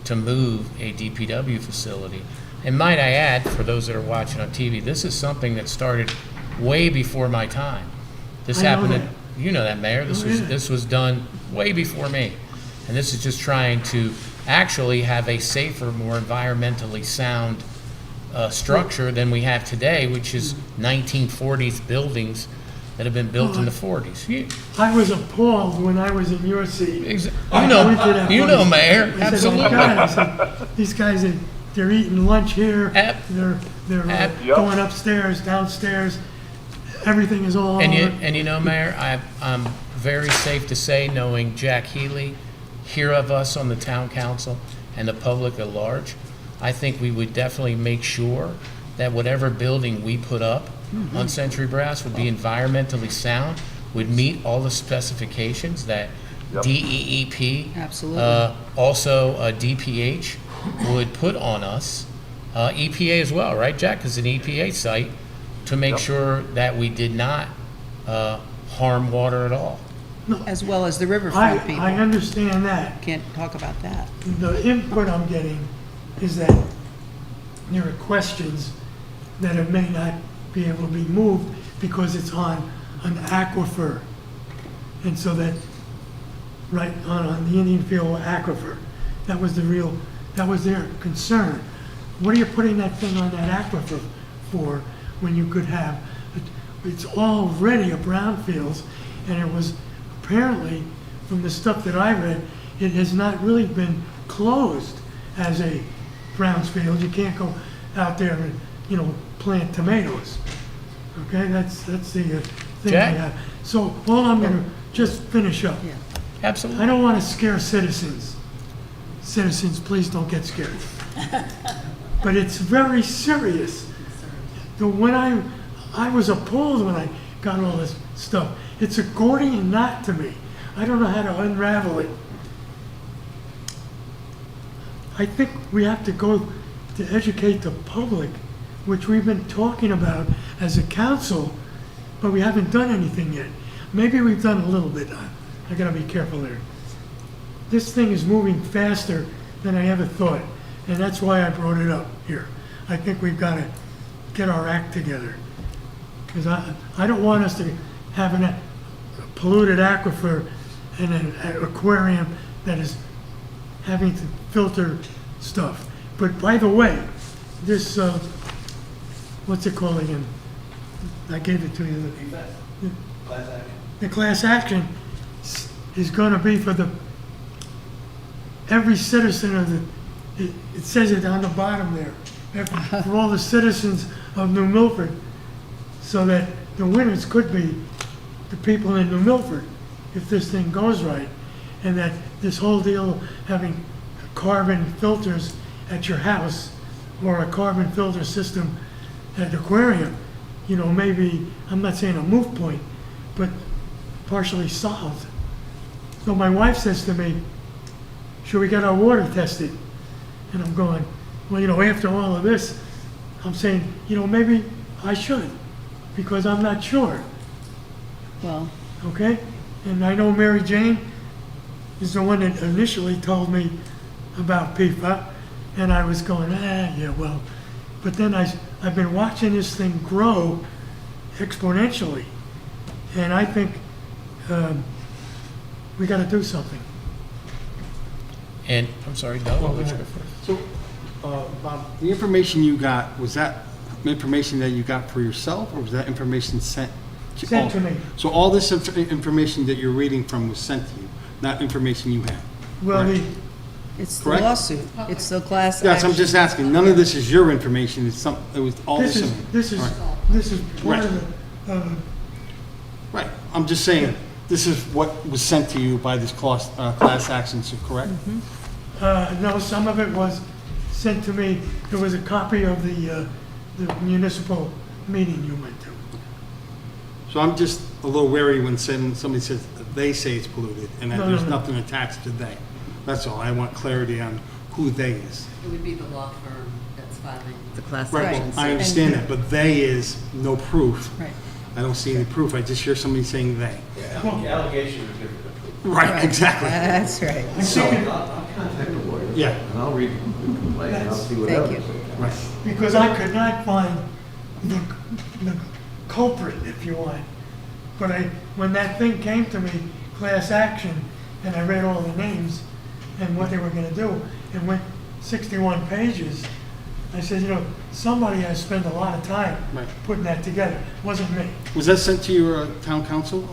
to move a DPW facility. And might I add, for those that are watching on TV, this is something that started way before my time. This I know happened, that. you know that, Mayor. Oh, yeah. This was done way before me. And this is just trying to actually have a safer, more environmentally sound structure than we have today, which is 1940s buildings that have been built in the 40s. I was appalled when I was in your seat. You know, Mayor, I said, absolutely. "Oh, God," I said, these guys, they're eating lunch here, they're going upstairs, downstairs, everything is all over. And you know, Mayor, I'm very safe to say, knowing Jack Healy, here of us on the town council, and the public at large, I think we would definitely make sure that whatever building we put up on Century Brass would be environmentally sound, would meet all the specifications that DEEP, also DPH would put on us, EPA as well, right, Jack? Because an EPA site, to make sure that we did not harm water at all. As well as the riverfront people. I understand that. Can't talk about that. The input I'm getting is that there are questions that it may not be able to be moved because it's on an aquifer. And so that, right on the Indian Field aquifer, that was their concern. What are you putting that thing on that aquifer for when you could have, it's already a brownfields, and it was apparently, from the stuff that I read, it has not really been closed as a brownfield. You can't go out there and, plant tomatoes. Okay, that's the thing I Jack? have. So all I'm gonna just finish up. Absolutely. I don't want to scare citizens. Citizens, please don't get scared. But it's very serious. When I was appalled when I got all this stuff. It's a Gordian knot to me. I don't know how to unravel it. I think we have to go to educate the public, which we've been talking about as a council, but we haven't done anything yet. Maybe we've done a little bit. I gotta be careful there. This thing is moving faster than I ever thought, and that's why I brought it up here. I think we've got to get our act together, because I don't want us to have a polluted aquifer and an aquarium that is having to filter stuff. But by the way, this, what's it called again? I gave it to you. The class action is going to be for every citizen of it says it on the bottom there, for all the citizens of New Milford, so that the winners could be the people in New Milford if this thing goes right, and that this whole deal having carbon filters at your house or a carbon filter system at the aquarium, maybe, I'm not saying a moot point, but partially solved. So my wife says to me, should we get our water tested? And I'm going, well, after all of this, I'm saying, maybe I should, because I'm not sure. Well, okay? And I know Mary Jane is the one that initially told me about PFAS, and I was going, yeah, well. But then I've been watching this thing grow exponentially, and I think we got to do something. And, I'm sorry, Doug, I'll let you go first. So, Bob, the information you got, was that information that you got for yourself, or was that information sent to Sent to me. So all this information that you're reading from was sent to you, not information you had? Well, correct? it's the Correct? lawsuit. It's the class Yes, action. I'm just asking, none of this is your information, it was all This this. is, this is, Right. this is part Right. of the, Right, I'm just saying, this is what was sent to you by this class action, so correct? no, some of it was sent to me. There was a copy of the municipal meeting you went to. So I'm just a little wary when somebody says, they say it's polluted, and that No, there's no, no. nothing attached to they. That's all, I want clarity on who they is. It would be the law firm that's filing the class Right, action. well, I understand that, but they is no proof. Right. I don't see any proof, I just hear somebody saying they. The allegation is different. Right, exactly. That's right. So, I'll contact the lawyer. yeah, And I'll read the complaint, and I'll see what Thank you. evidence. right. Because I could not find the culprit, if you want. But when that thing came to me, class action, and I read all the names and what they were gonna do, and went 61 pages. I said, you know, somebody has spent a lot of time Right. putting that together. Wasn't me, Was that sent to your town council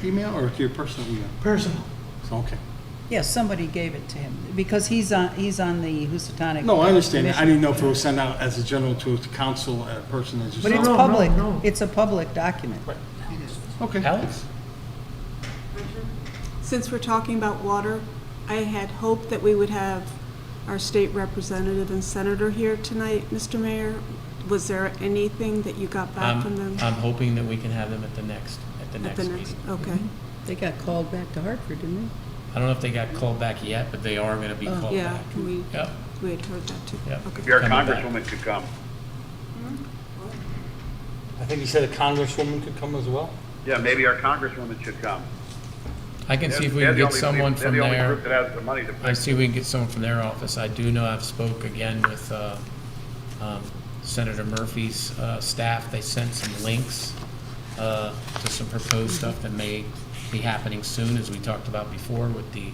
email or to your personal email? personal. So, okay. Yes, somebody gave it to him, because he's on the Housatonic. No, I understand that. I Commission. didn't know if it was sent out as a general to the council, a person as yourself. But it's No, no, public, no. it's a public document. Okay. Alex? Since we're talking about water, I had hoped that we would have our state representative and senator here tonight, Mr. Mayor. Was there anything that you got back from them? I'm hoping that we can have them at the next meeting. Okay. They got called back to Hartford, didn't they? I don't know if they got called back yet, but they are gonna be called Yeah, back. we Yep, had heard that too. yep. Okay. Maybe our Coming back. congresswoman could come. I think you said a congresswoman could come as well? Yeah, maybe our congresswoman should come. I can see if we They're can the get only- someone from They're the only there. group that has the money to I fix see we can get someone from their office. I do know I've spoke again with Senator Murphy's staff. They sent some links to some proposed stuff that may be happening soon, as we talked about before, with the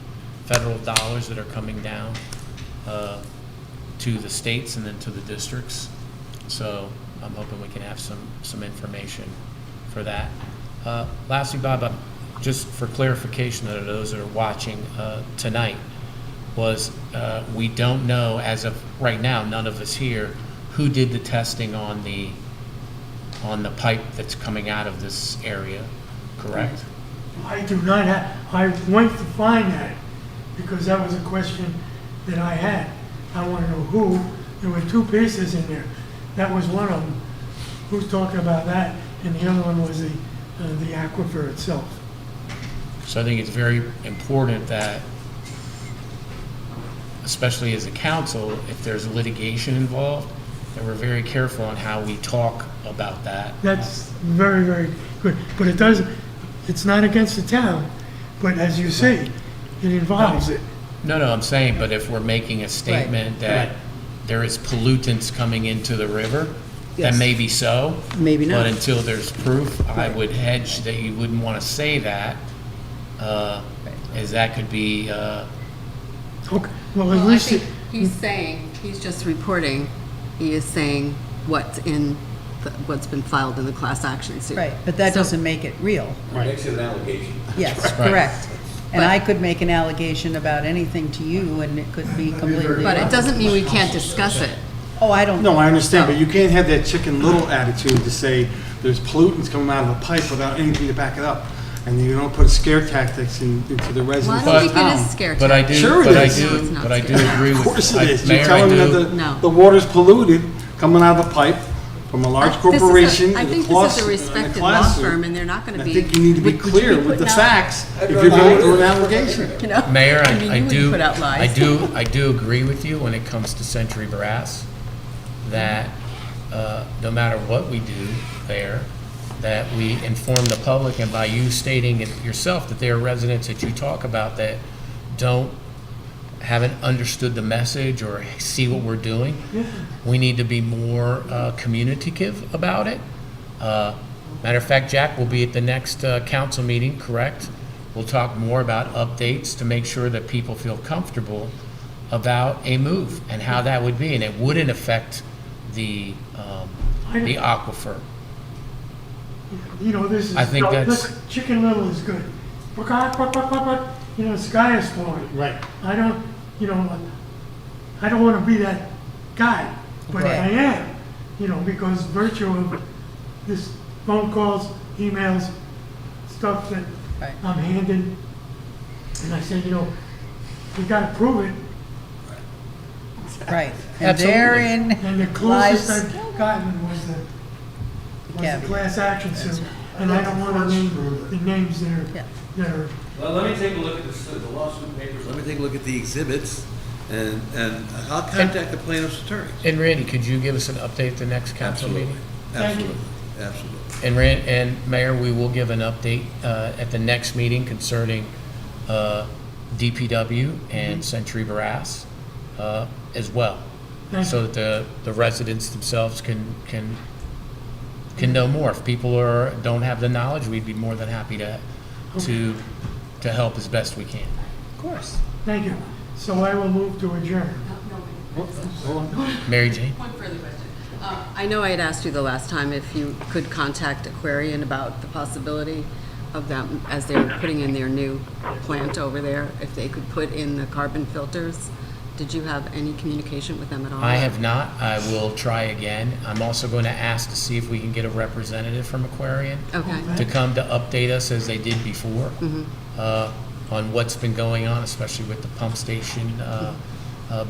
federal dollars that are coming down to the states and then to the districts. So I'm hoping we can have some information for that. Lastly, Bob, just for clarification of those that are watching tonight, was we don't know, as of right now, none of us here, who did the testing on the pipe that's coming out of this area, correct? I do not have, I went to find that, because that was a question that I had. I want to know who, there were two pieces in there. That was one of them. Who's talking about that? And the other one was the aquifer itself. So I think it's very important that, especially as a council, if there's litigation involved, that we're very careful on how we talk about that. That's very, very good. But it does, it's not against the town, but as you say, it involves it. No, I'm saying, but if we're making a statement that there is pollutants coming into the river, Yes. then maybe so. Maybe not. But until there's proof, I would hedge that you wouldn't want to say that, as that could be, Okay, well, at Well, I least, think he's saying, he's just reporting, he is saying what's been filed in the class action suit. Right, but that So- doesn't make it real. Makes it an allegation. Yes, Right. correct. And But- I could make an allegation about anything to you, and it could be completely. But it doesn't mean we can't discuss it. Oh, I don't. No, I understand, but you can't have that chicken little attitude to say there's pollutants coming out of a pipe without anything to back it up. And you don't put scare tactics into the Well, I residents don't of think town. it is scare but I tactics. do, Sure it but I is. do, No, it's not but I do scary. agree Of with. course it is. You're Mayor, I telling them do- that No. the water's polluted coming out of a pipe from a large corporation. I with think class- this is a and respected class law suit. firm, and they're not going And to I be. think you need to be would you clear be with the putting out- facts if you're going through an allegation. You know? Mayor, I mean, I you wouldn't do, put out lies. I do agree with you when it comes to Century Brass, that no matter what we do there, that we inform the public, and by you stating it yourself, that there are residents that you talk about that haven't understood the message or see what we're doing. We need to be more communicative about it. Matter of fact, Jack will be at the next council meeting, correct? We'll talk more about updates to make sure that people feel comfortable about a move and how that would be, and it wouldn't affect the aquifer. you know, this is. I think that's- Look, Chicken Little is good. You know, the sky is falling. Right. I don't, you know, I don't want to be that guy, but Right. I am, you know, because virtue of this phone calls, emails, stuff that Right. I'm handed, and I said, you know, we got to prove it. Right, and Absolutely. therein And the closest lies, I've gotten was the caveat. class action suit, and I don't want to name the names Yeah. that are. Well, let me take a look at the lawsuit papers, let me take a look at the exhibits, and I'll contact the plaintiff's attorney. And Randy, could you give us an update at the next council meeting? Absolutely, absolutely. And Mayor, we will give an update at the next meeting concerning DPW and Century Brass as well, so that the residents themselves can know more. If people don't have the knowledge, we'd be more than happy to help as best we can. course. Thank you. So I will move to adjourn. Mary Jane? One further question. I know I had asked you the last time if you could contact Aquarian about the possibility of them, as they're putting in their new plant over there, if they could put in the carbon filters. Did you have any communication with them at all? I have not. I will try again. I'm also going to ask to see if we can get a representative from Aquarian Okay. to come to update us as they did before on what's been going on, especially with the pump station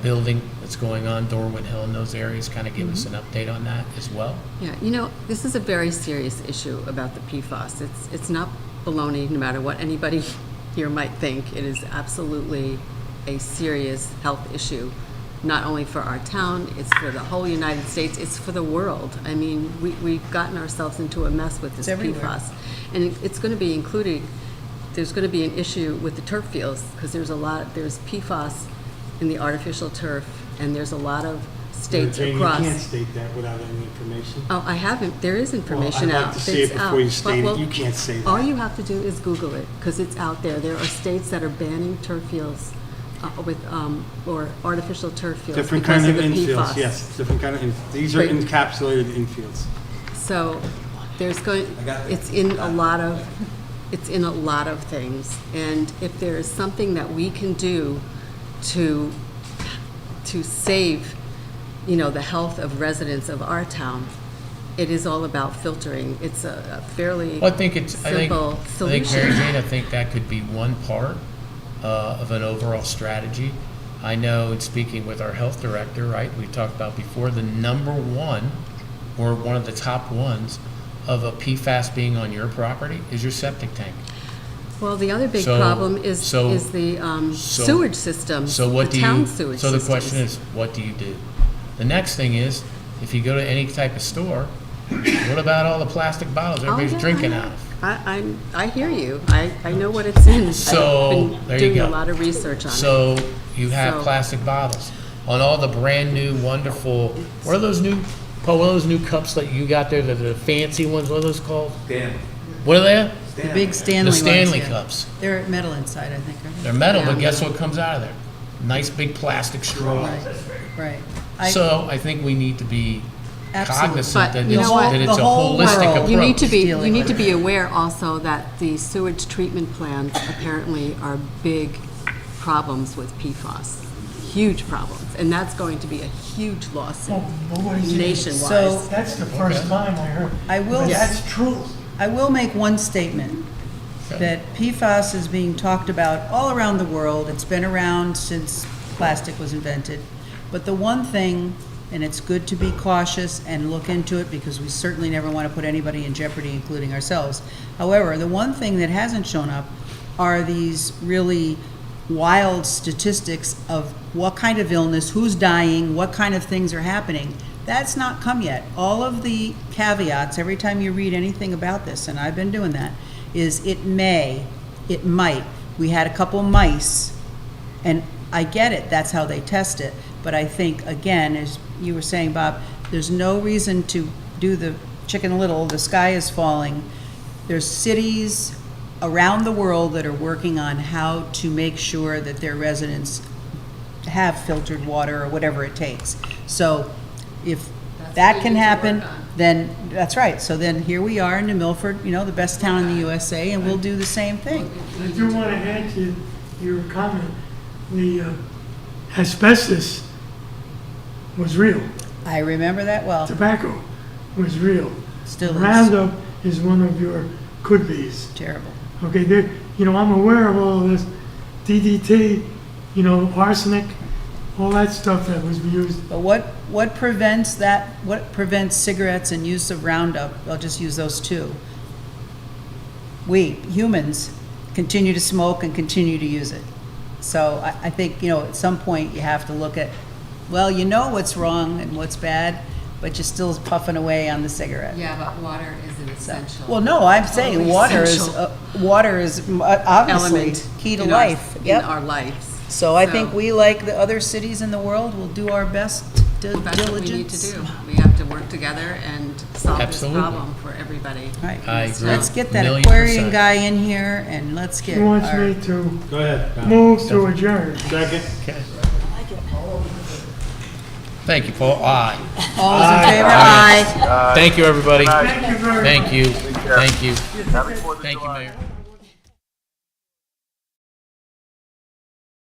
building that's going on, Dorwood Hill and those areas, kind of give us an update on that as well. Yeah, you know, this is a very serious issue about the PFAS. It's not baloney, no matter what anybody here might think. It is absolutely a serious health issue, not only for our town, it's for the whole United States, it's for the world. I mean, we've gotten ourselves into a mess with this PFAS. And it's going to be there's going to be an issue with the turf fields, because there's PFAS in the artificial turf, and there's a lot of states across. You can't state that without any information. Oh, I haven't. There is information Well, I'd out. like to see it before you state it. You can't say that. All you have to do is Google it, because it's out there. There are states that are banning turf fields or artificial turf fields Different because kind of the infields, PFAS. yes. Different kind of, these are Right. encapsulated infields. So it's in a lot of things. And if there is something that we can do to save, the health of residents of our town, it is all about filtering. It's a fairly Well, I think simple Mary solution. Jane, I think that could be one part of an overall strategy. I know in speaking with our health director, right, we talked about before, the number one, or one of the top ones, of a PFAS being on your property is your septic tank. Well, the other big So- problem is so- the so- sewage system, So what the do town you, sewage so the systems. question is, what do you do? The next thing is, if you go to any type of store, what about all the plastic bottles everybody's yeah, drinking I out know. of? I hear you. I know what it's in. So, I've there been you doing a go. lot of research on it. So you have So- plastic bottles. On all the brand new, wonderful, what are those new, Paul, what are those new cups that you got there, the fancy ones, what are those called? What are they? The big Stanley The ones. Stanley yeah. cups. They're metal inside, I think, aren't they? They're metal, but Yeah. guess what comes out of there? Nice big plastic straw. Right. I- So I think we need to be Absolutely. cognizant that But you know what? that it's a The whole holistic world. approach. You need to be dealing with aware also that the sewage treatment plants apparently are big problems with PFAS, huge problems, and that's going to be a huge lawsuit But what is it? nationwide. So- That's the first time I heard. I will- But that's true. I will make one statement, that PFAS is being talked about all around the world. It's been around since plastic was invented. But the one thing, and it's good to be cautious and look into it, because we certainly never want to put anybody in jeopardy, including ourselves. However, the one thing that hasn't shown up are these really wild statistics of what kind of illness, who's dying, what kind of things are happening. That's not come yet. All of the caveats, every time you read anything about this, and I've been doing that, is it may, it might. We had a couple mice, and I get it, that's how they test it. But I think, again, as you were saying, Bob, there's no reason to do the Chicken Little, the sky is falling. There's cities around the world that are working on how to make sure that their residents have filtered water or whatever it takes. So if that can happen, then, that's right. So then here we are in New Milford, the best town in the USA, and we'll do the same thing. I do want to add to your comment, the asbestos was real. I remember that well. Tobacco was real. Still is. Roundup is one of your could-bes. Terrible. Okay, there, I'm aware of all this DDT, arsenic, all that stuff that was used. But what prevents that, what prevents cigarettes and use of Roundup? I'll just use those two. We, humans, continue to smoke and continue to use it. So I think, at some point you have to look at, well, you know what's wrong and what's bad, but you're still puffing away on the cigarette. Yeah, but water is an essential. Well, no, I'm saying Totally water essential is obviously element key to in life. in our lives. So I think we, like the other cities in the world, will do our best That's what we need to diligence. do. We have to work together and solve this Absolutely. problem for everybody. Right. I agree. Let's get that Million aquarium percent. guy in here and let's get He wants our. me to Go ahead. move to adjourn. Second. Okay. Thank you, Paul. Aye. All those in favor? Aye. Thank you, everybody. Thank you very much. Thank you. care. Thank you. Happy 4th of Thank you, July. Mayor.